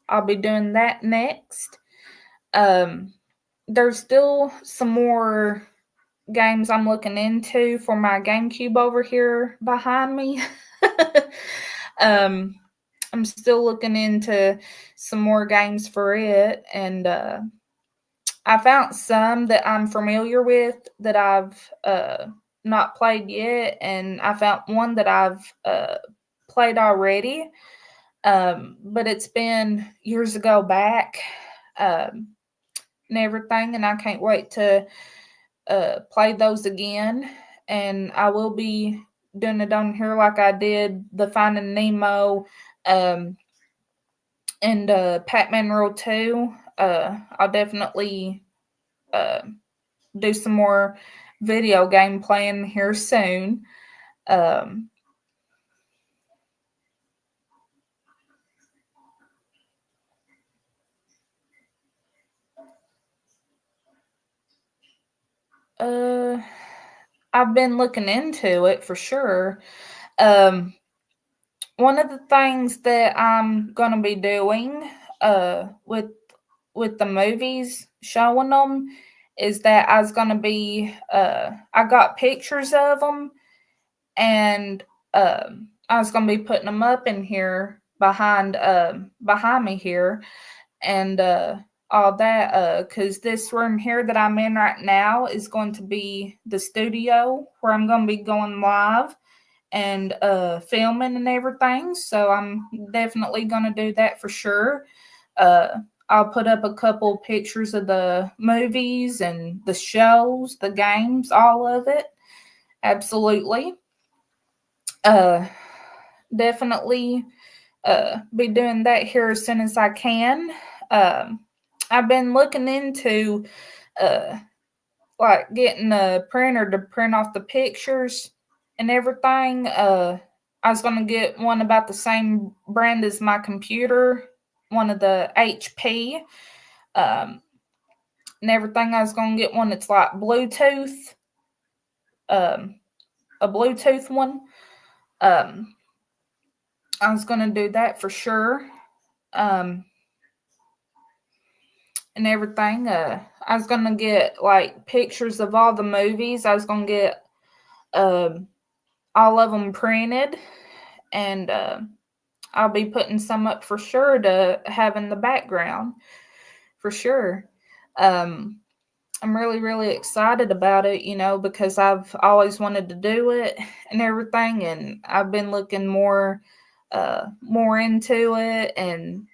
I'll be doing that next. There's still some more games I'm looking into for my GameCube over here behind me. I'm still looking into some more games for it, and I found some that I'm familiar with that I've not played yet, and I found one that I've played already, but it's been years ago back, and everything, and I can't wait to play those again. And I will be doing it on here like I did the Finding Nemo and Pac-Man World 2. I'll definitely do some more video game playing here soon. I've been looking into it for sure. One of the things that I'm gonna be doing with the movies, showing them, is that I was gonna be I got pictures of them, and I was gonna be putting them up in here behind me here, and all that, because this room here that I'm in right now is going to be the studio where I'm going to be going live and filming and everything. So I'm definitely going to do that for sure. I'll put up a couple pictures of the movies and the shows, the games, all of it. Absolutely. Definitely be doing that here as soon as I can. I've been looking into like getting a printer to print off the pictures and everything. I was gonna get one about the same brand as my computer, one of the HP, and everything. I was gonna get one that's like Bluetooth, a Bluetooth one. I was gonna do that for sure. And everything. I was gonna get like pictures of all the movies. I was gonna get all of them printed, and I'll be putting some up for sure to have in the background for sure. I'm really, really excited about it, because I've always wanted to do it and everything, and I've been looking more into it, and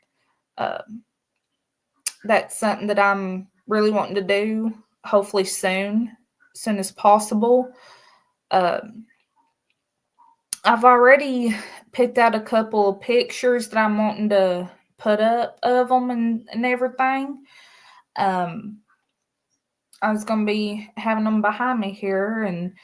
that's something that I'm really wanting to do, hopefully soon as possible. I've already picked out a couple of pictures that I'm wanting to put up of them and everything. I was going to be having them behind me here, and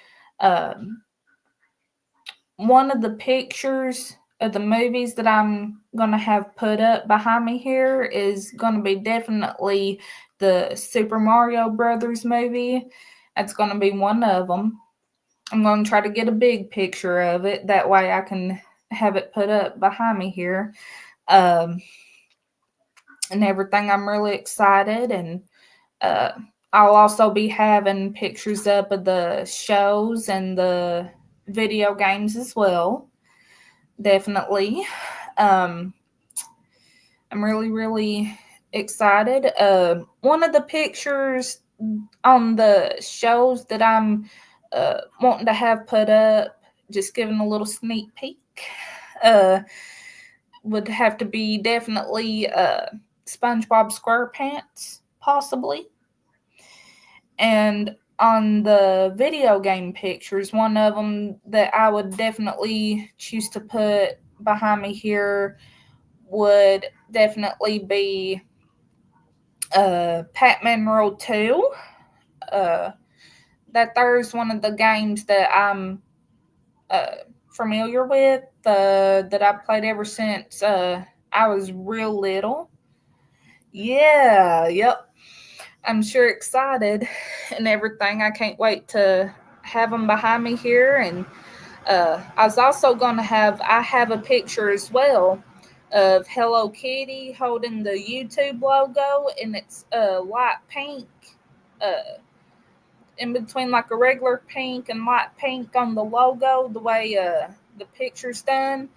one of the pictures of the movies that I'm going to have put up behind me here is going to be definitely the Super Mario Brothers movie. That's going to be one of them. I'm going to try to get a big picture of it. That way I can have it put up behind me here. And everything. I'm really excited. And I'll also be having pictures up of the shows and the video games as well. Definitely. I'm really, really excited. One of the pictures on the shows that I'm wanting to have put up, just giving a little sneak peek. would have to be definitely SpongeBob SquarePants, possibly. And on the video game pictures, one of them that I would definitely choose to put behind me here would definitely be Pac-Man World 2. Uh, that there's one of the games that I'm familiar with, that I've played ever since I was real little. Yeah, yep. I'm sure excited and everything. I can't wait to have them behind me here. And I was also going to I have a picture as well of Hello Kitty holding the YouTube logo, and it's light pink, uh, in between like a regular pink and light pink on the logo, the way the picture's done.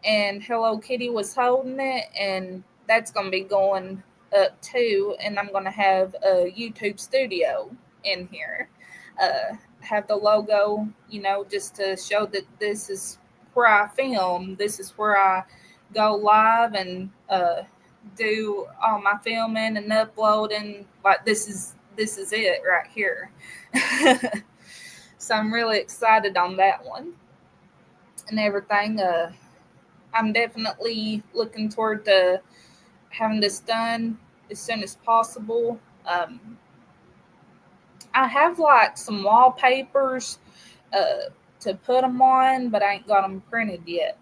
And Hello Kitty was holding it, and that's going to be going up too. And I'm going to have a YouTube studio in here. Have the logo, just to show that this is where I film. This is where I go live and do all my filming and uploading. Like this is it right here. So I'm really excited on that one and everything. I'm definitely looking toward to having this done as soon as possible. I have like some wallpapers to put them on, but I ain't got them printed yet.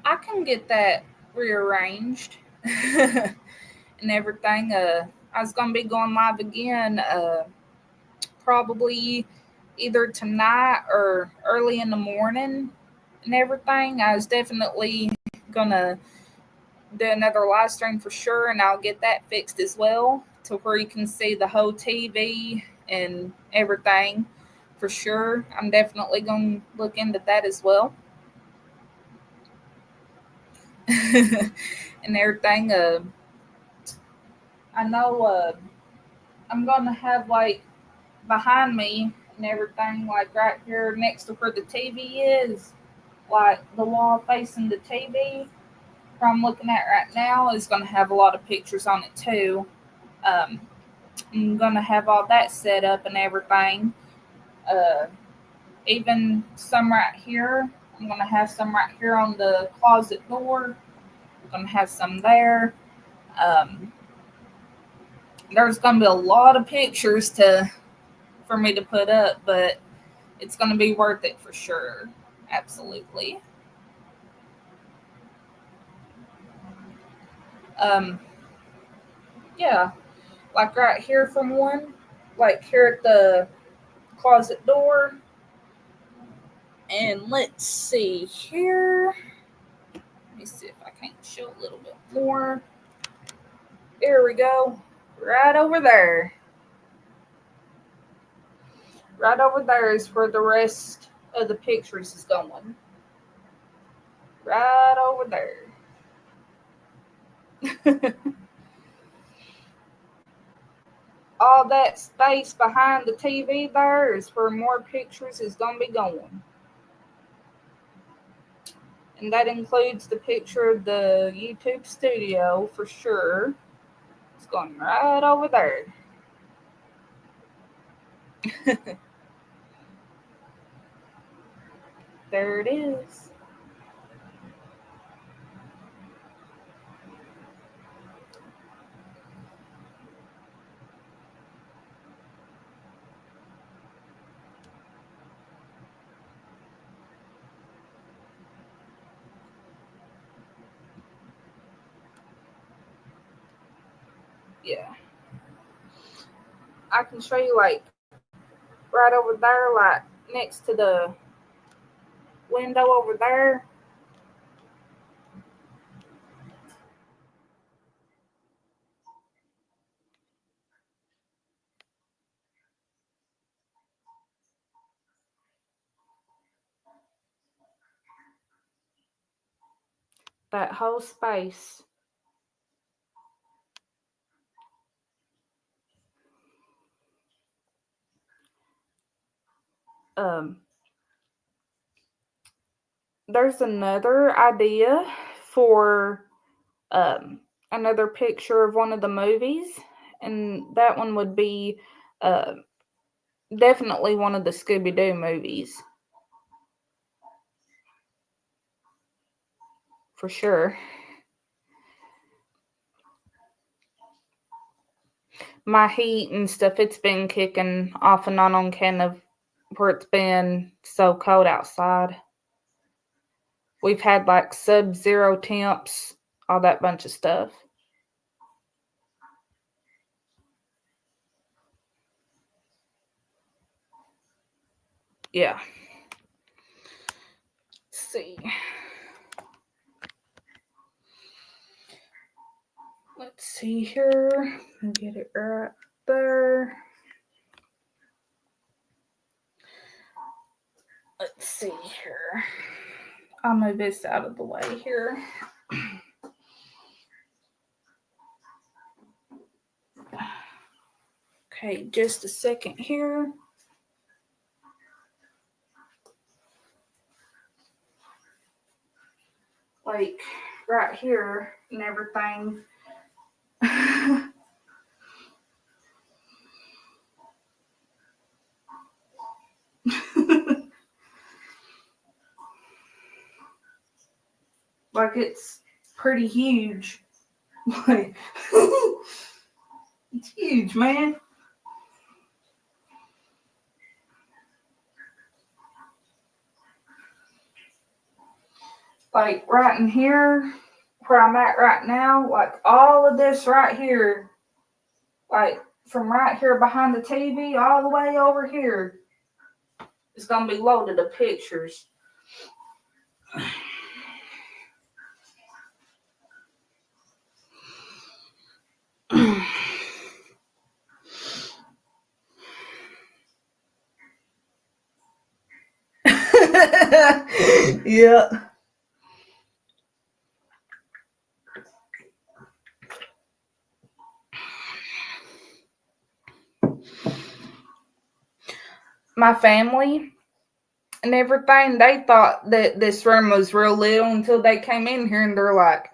I can get that rearranged and everything. I was gonna be going live again, probably either tonight or early in the morning and everything. I was definitely gonna do another live stream for sure, and I'll get that fixed as well to where you can see the whole TV and everything for sure. I'm definitely going to look into that as well. And everything. I know I'm going to have like behind me and everything, like right here next to where the TV is, like the wall facing the TV. Where I'm looking at right now is going to have a lot of pictures on it too. Um, I'm gonna have all that set up and everything. Uh, Even some right here. I'm gonna have some right here on the closet door. I'm gonna have some there. Um, there's gonna be a lot of pictures to for me to put up, but it's gonna be worth it for sure. Absolutely. Um, yeah, like right here from one, like here at the closet door. And let's see here. Let me see if I can show a little bit more. There we go. Right over there. Right over there is where the rest of the pictures is going. Right over there. All that space behind the TV there is where more pictures is going to be going. And that includes the picture of the YouTube studio for sure. It's going right over there. There it is. Yeah. I can show you like right over there, like next to the window over there. That whole space. There's another idea for another picture of one of the movies, and that one would be definitely one of the Scooby-Doo movies. For sure. My heat and stuff, it's been kicking off and on kind of where it's been so cold outside. We've had like sub-zero temps, all that bunch of stuff. Yeah. Let's see. Let's see here. Get it right there. Let's see here. I'll move this out of the way here. Okay, just a second here. Like right here and everything. Like it's pretty huge. Like it's huge, man. Like right in here, where I'm at right now, like all of this right here, like from right here behind the TV all the way over here, is gonna be loaded of pictures. Yeah. My family and everything, they thought that this room was real little until they came in here and they're like,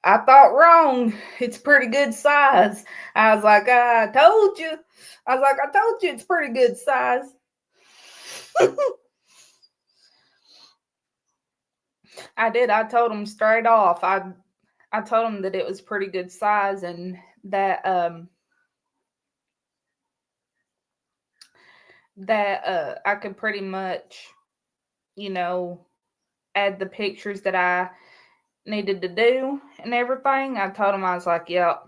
I thought wrong. It's pretty good size. I was like, I told you. I told you it's pretty good size. I did. I told them straight off. I told them that it was pretty good size and that I could pretty much, add the pictures that I needed to do and everything. I told them, I was like, yep,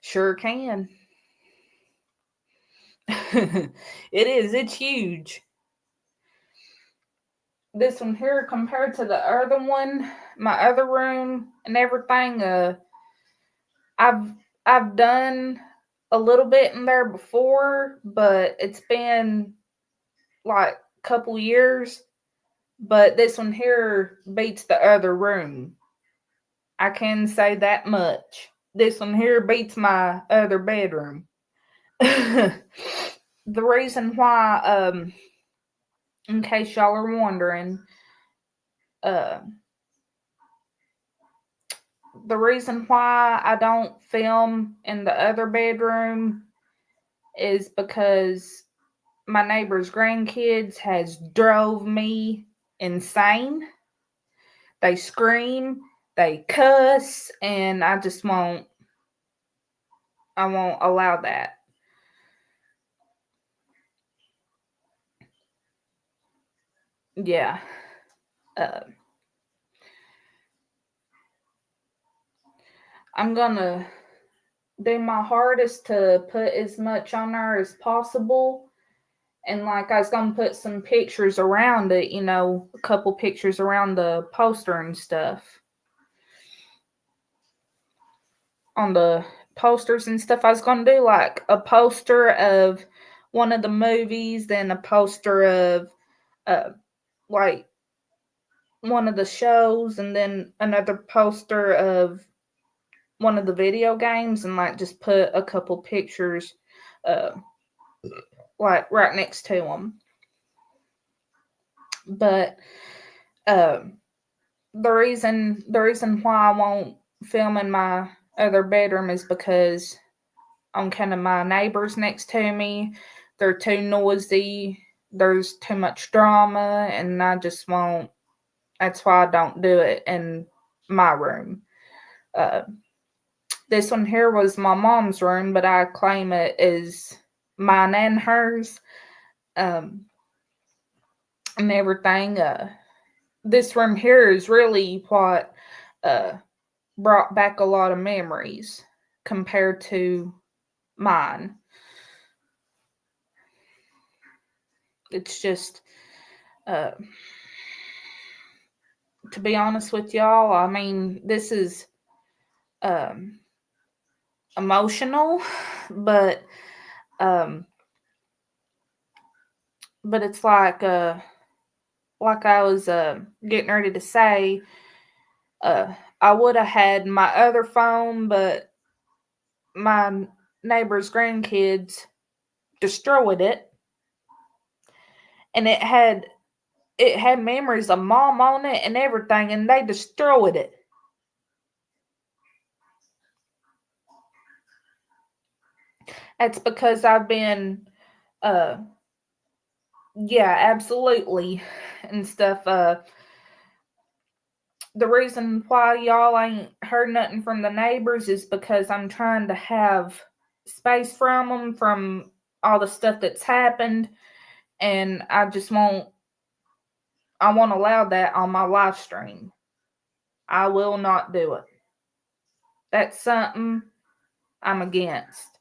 sure can. It is. It's huge. This one here compared to the other one, my other room and everything, I've done a little bit in there before, but it's been like a couple years. But this one here beats the other room. I can say that much. This one here beats my other bedroom. The reason why, in case y'all are wondering, the reason why I don't film in the other bedroom is because my neighbor's grandkids has drove me insane. They scream, they cuss, and I won't allow that. Yeah. I'm gonna do my hardest to put as much on there as possible. And like I was gonna put some pictures around it, a couple pictures around the poster and stuff. On the posters and stuff, I was gonna do like a poster of one of the movies, then a poster of like one of the shows, and then another poster of one of the video games, and like just put a couple pictures like right next to them. But the reason why I won't film in my other bedroom is because on kind of my neighbors next to me, they're too noisy. There's too much drama, and I just won't. That's why I don't do it in my room. Uh, this one here was my mom's room, but I claim it is mine and hers, and everything. This room here is really what brought back a lot of memories compared to mine. It's just, uh, to be honest with y'all, I mean, this is um, emotional, but um, it's like I was getting ready to say, I would have had my other phone, but my neighbor's grandkids destroyed it, and it had memories of mom on it and everything, and they destroyed it. That's because I've been, uh, yeah, absolutely, and stuff. The reason why y'all ain't heard nothing from the neighbors is because I'm trying to have space from them from all the stuff that's happened, and I just won't. I won't allow that on my live stream. I will not do it. That's something I'm against.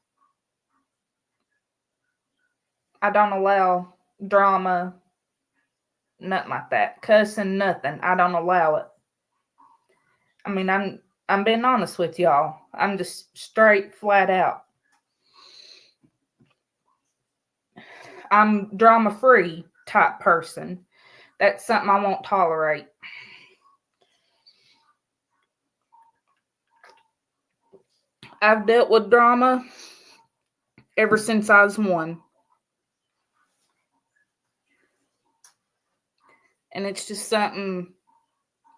I don't allow drama, nothing like that. Cussing, nothing. I don't allow it. I mean, I'm being honest with y'all. I'm just straight, flat out. I'm drama free type person. That's something I won't tolerate. I've dealt with drama ever since I was 1. And it's just something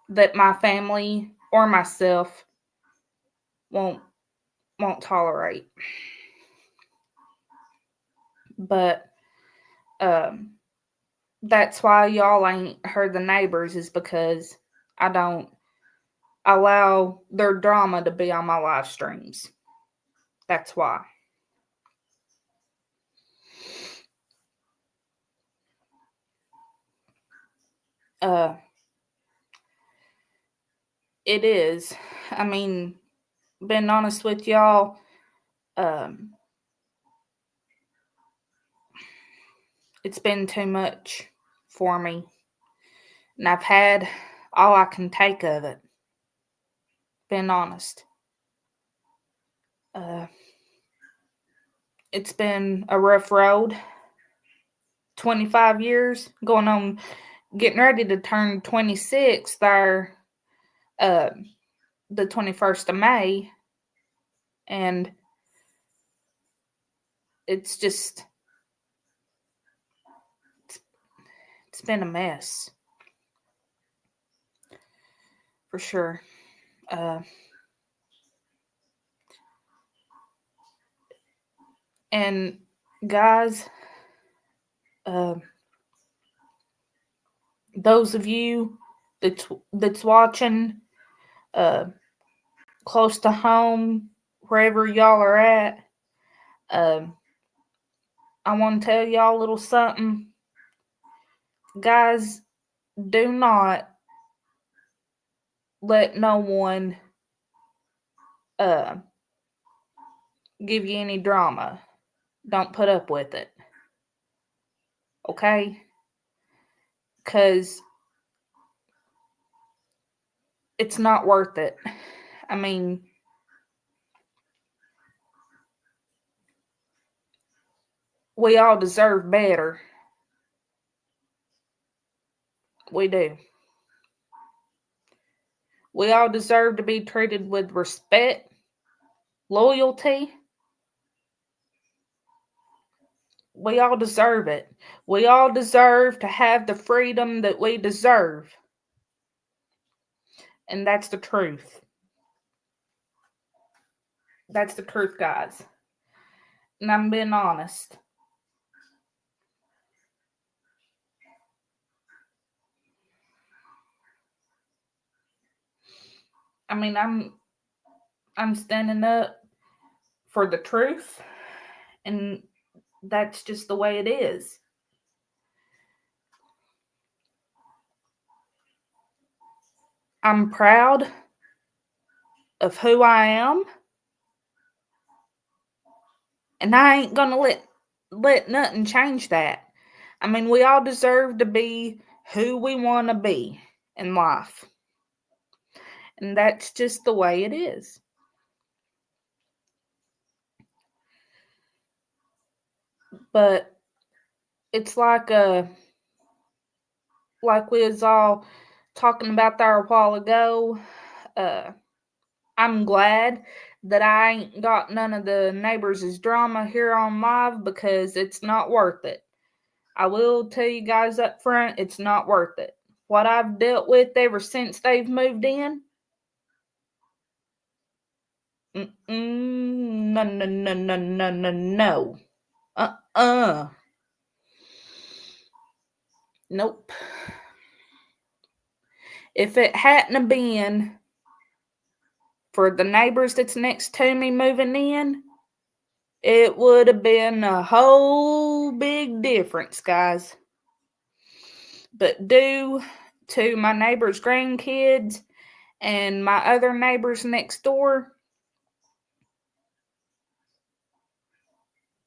that my family or myself won't tolerate. But that's why y'all ain't heard the neighbors, is because I don't allow their drama to be on my live streams. That's why. It is. I mean, being honest with y'all, it's been too much for me. And I've had all I can take of it. Being honest. It's been a rough road. 25 years, going on, getting ready to turn 26 there, the 21st of May. And it's just, it's been a mess. For sure. And guys, those of you that's watching, close to home, wherever y'all are at, I want to tell y'all a little something. Guys, do not let no one give you any drama. Don't put up with it. Okay? Because it's not worth it. I mean, we all deserve better. We do. We all deserve to be treated with respect, loyalty. We all deserve it. We all deserve to have the freedom that we deserve. And that's the truth. That's the truth, guys. And I'm being honest. I mean, I'm standing up for the truth, and that's just the way it is. I'm proud of who I am, and I ain't gonna let nothing change that. I mean, we all deserve to be who we want to be in life, and that's just the way it is. But it's like we was all talking about there a while ago. Uh, I'm glad that I ain't got none of the neighbors' drama here on live because it's not worth it. I will tell you guys up front, it's not worth it. What I've dealt with ever since they've moved in, no, no, no, no, no, no, no. Uh-uh. Nope. If it hadn't have been for the neighbors that's next to me moving in, it would have been a whole big difference, guys. But due to my neighbor's grandkids and my other neighbors next door,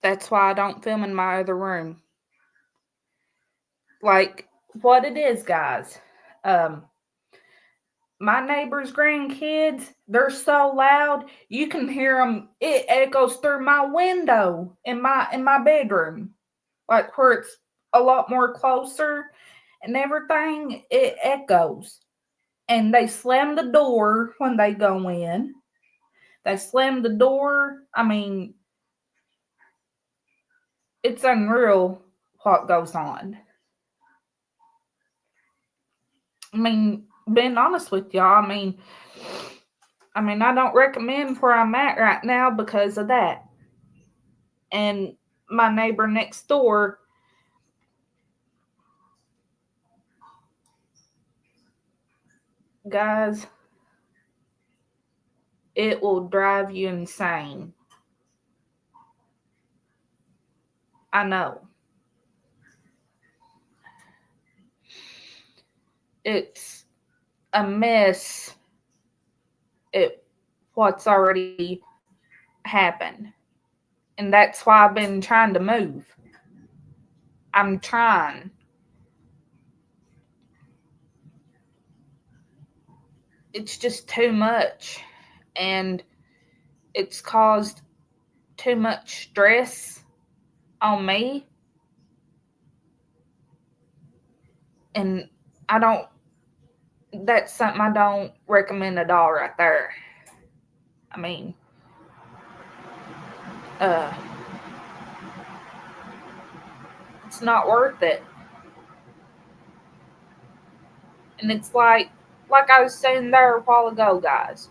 that's why I don't film in my other room. Like what it is, guys. Um, my neighbor's grandkids, they're so loud you can hear them. It echoes through my window in my bedroom, like where it's a lot more closer and everything. It echoes, and they slam the door when they go in. They slam the door. I mean, it's unreal what goes on. I mean, being honest with y'all, I don't recommend where I'm at right now because of that. And my neighbor next door, guys, it will drive you insane. I know. It's a mess. It what's already happened. And that's why I've been trying to move. I'm trying. It's just too much. And it's caused too much stress on me. And I don't, that's something I don't recommend at all right there. I mean, uh, it's not worth it. And it's like I was saying there a while ago, guys,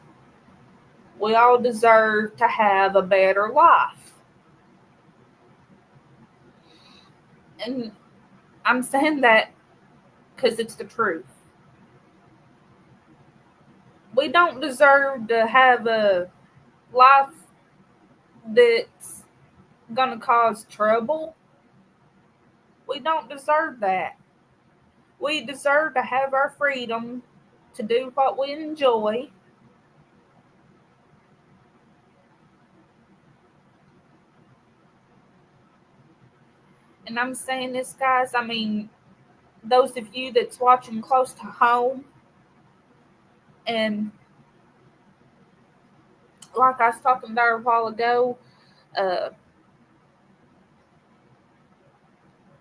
we all deserve to have a better life. And I'm saying that because it's the truth. We don't deserve to have a life that's gonna cause trouble. We don't deserve that. We deserve to have our freedom to do what we enjoy. And I'm saying this, guys, those of you that's watching close to home, and like I was talking there a while ago, uh,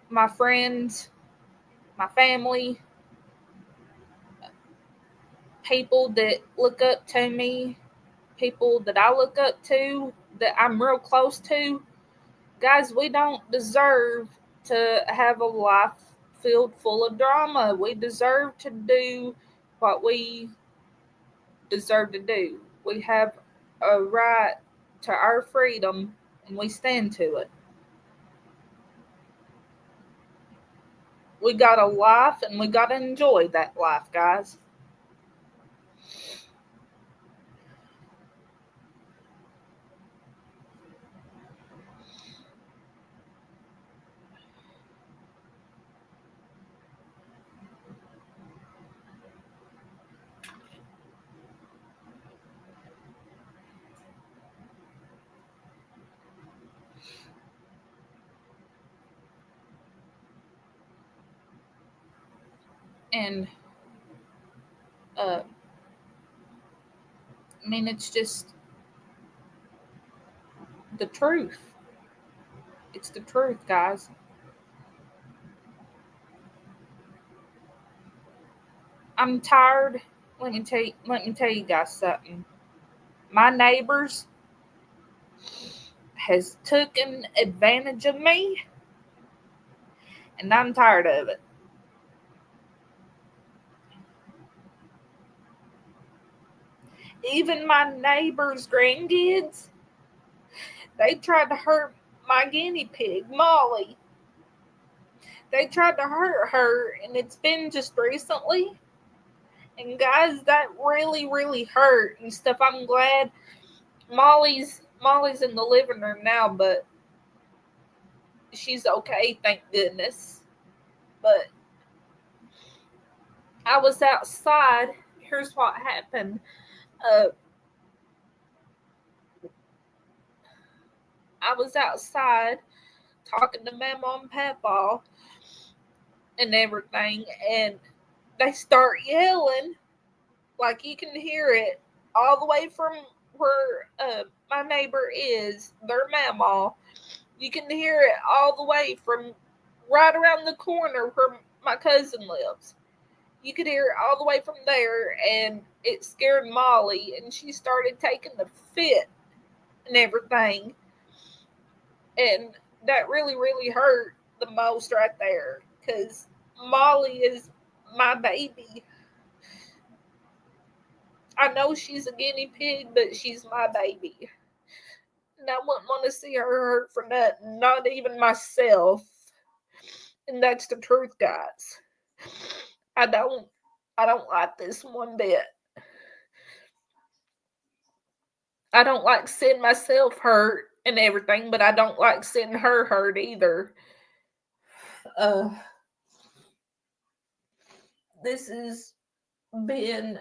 my friends, my family, people that look up to me, people that I look up to, that I'm real close to, Guys, we don't deserve to have a life filled full of drama. We deserve to do what we deserve to do. We have a right to our freedom and we stand to it. We got a life and we got to enjoy that life, guys. And I mean, it's just the truth. It's the truth, guys. I'm tired. Let me tell you guys something. My neighbors has taken advantage of me, and I'm tired of it. Even my neighbors' grandkids, they tried to hurt my guinea pig, Molly. They tried to hurt her, and it's been just recently. And guys, that really, really hurt and stuff. I'm glad Molly's in the living room now, but she's okay, thank goodness. But I was outside. Here's what happened. Uh, I was outside talking to Mama and Papa and everything, and they start yelling like you can hear it all the way from where my neighbor is, their mama. You can hear it all the way from right around the corner where my cousin lives. You could hear it all the way from there, and it scared Molly, and she started taking the fit and everything. And that really, really hurt the most right there because Molly is my baby. I know she's a guinea pig, but she's my baby. And I wouldn't want to see her hurt for nothing, not even myself. And that's the truth, guys. I don't I don't like this one bit. I don't like seeing myself hurt and everything, but I don't like seeing her hurt either. Uh this has been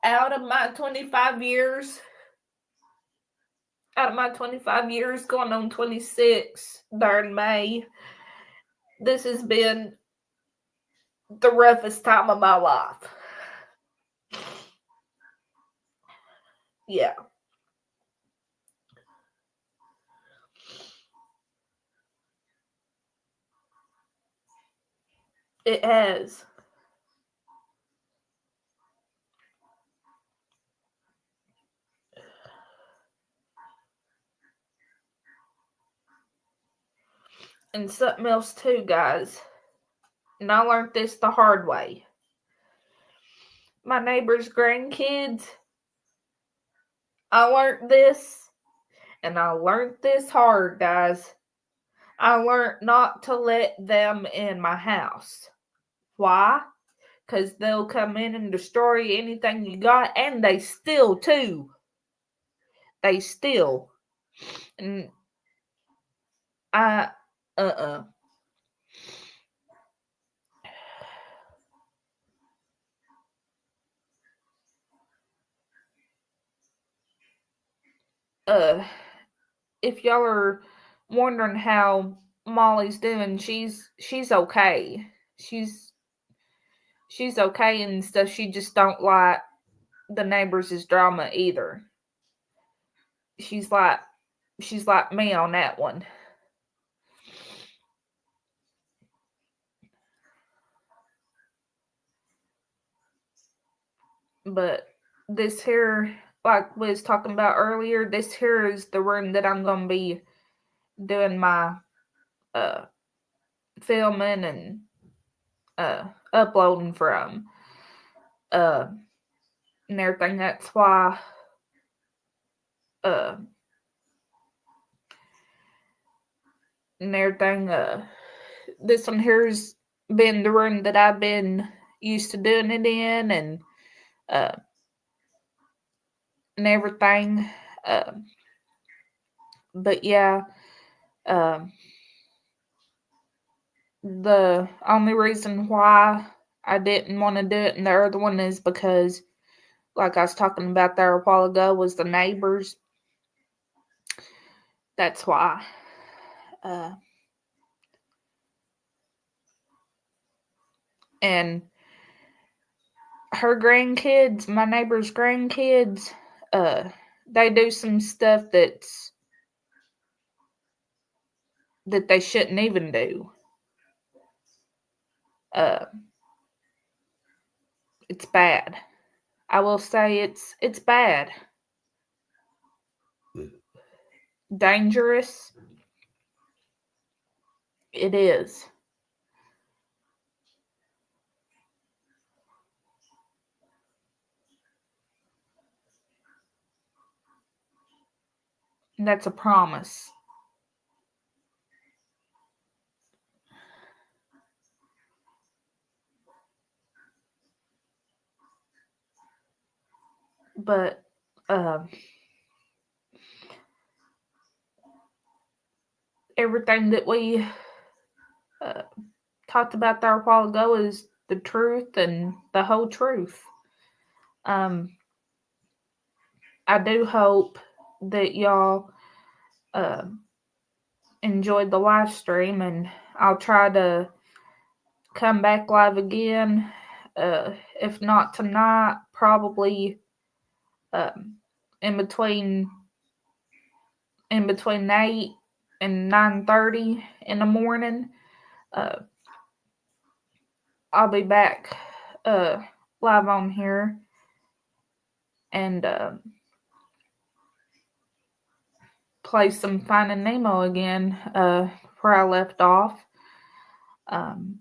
out of my 25 years out of my 25 years going on 26 during May, this has been the roughest time of my life. Yeah. It has. And something else too, guys. And I learned this the hard way. My neighbor's grandkids, I learned this, and I learned this hard, guys. I learned not to let them in my house. Why? Because they'll come in and destroy anything you got, and they steal too. They steal. And I, uh-uh. Uh, if y'all are wondering how Molly's doing, she's okay. She's okay and stuff. She just don't like the neighbors' drama either. She's like she's like me on that one. But this here like we was talking about earlier, this here is the room that I'm gonna be doing my filming and uploading from. And everything. That's why and everything. This one here's been the room that I've been used to doing it in, and everything. But yeah, the only reason why I didn't want to do it in the other one is because, like I was talking about there a while ago, was the neighbors. That's why. And her grandkids, my neighbor's grandkids, they do some stuff that they shouldn't even do. It's bad. I will say it's bad. Dangerous. It is. That's a promise. But everything that we talked about there a while ago is the truth and the whole truth. I do hope that y'all enjoyed the live stream, and I'll try to come back live again. If not tonight, probably in between 8 and 9:30 in the morning. I'll be back live on here, and play some Finding Nemo again, where I left off, and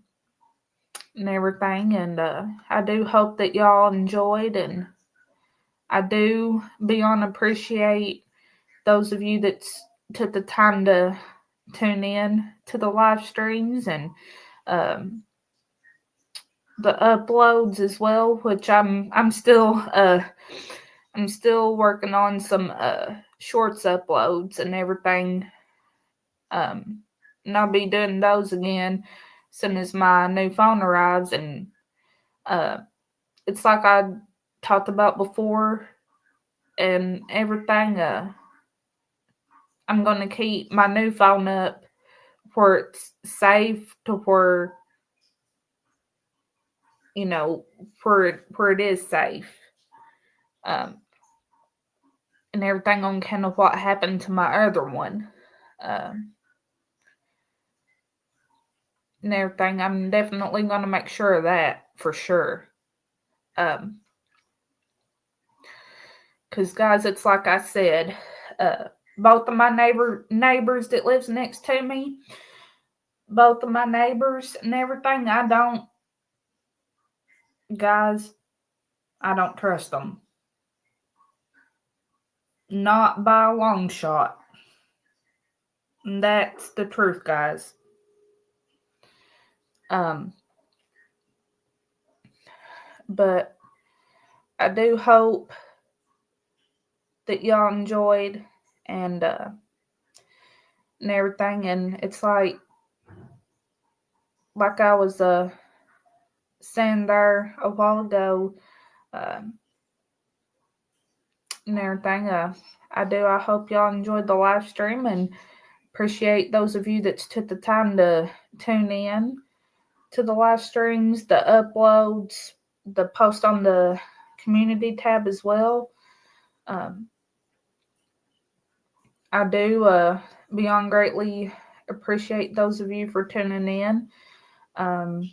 everything. And I do hope that y'all enjoyed, and I do beyond appreciate those of you that took the time to tune in to the live streams and the uploads as well, which I'm still working on some shorts uploads and everything. And I'll be doing those again as soon as my new phone arrives. And it's like I talked about before and everything. I'm going to keep my new phone up where it's safe, to where, where it is safe. And everything on kind of what happened to my other one. And everything. I'm definitely going to make sure of that for sure. Because, guys, it's like I said, both of my neighbors that lives next to me, both of my neighbors and everything, guys, I don't trust them. Not by a long shot. And that's the truth, guys. But I do hope that y'all enjoyed and everything. And it's like I was saying there a while ago, and everything. I hope y'all enjoyed the live stream, and appreciate those of you that took the time to tune in to the live streams, the uploads, the post on the community tab as well. I do beyond greatly appreciate those of you for tuning in and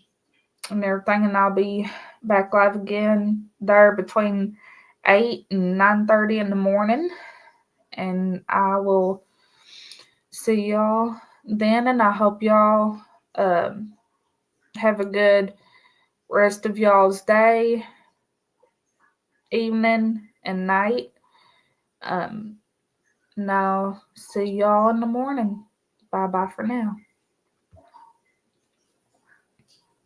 everything. And I'll be back live again there between 8 and 9:30 in the morning. And I will see y'all then. And I hope y'all have a good rest of y'all's day, evening, and night. Now, see y'all in the morning. Bye bye for now.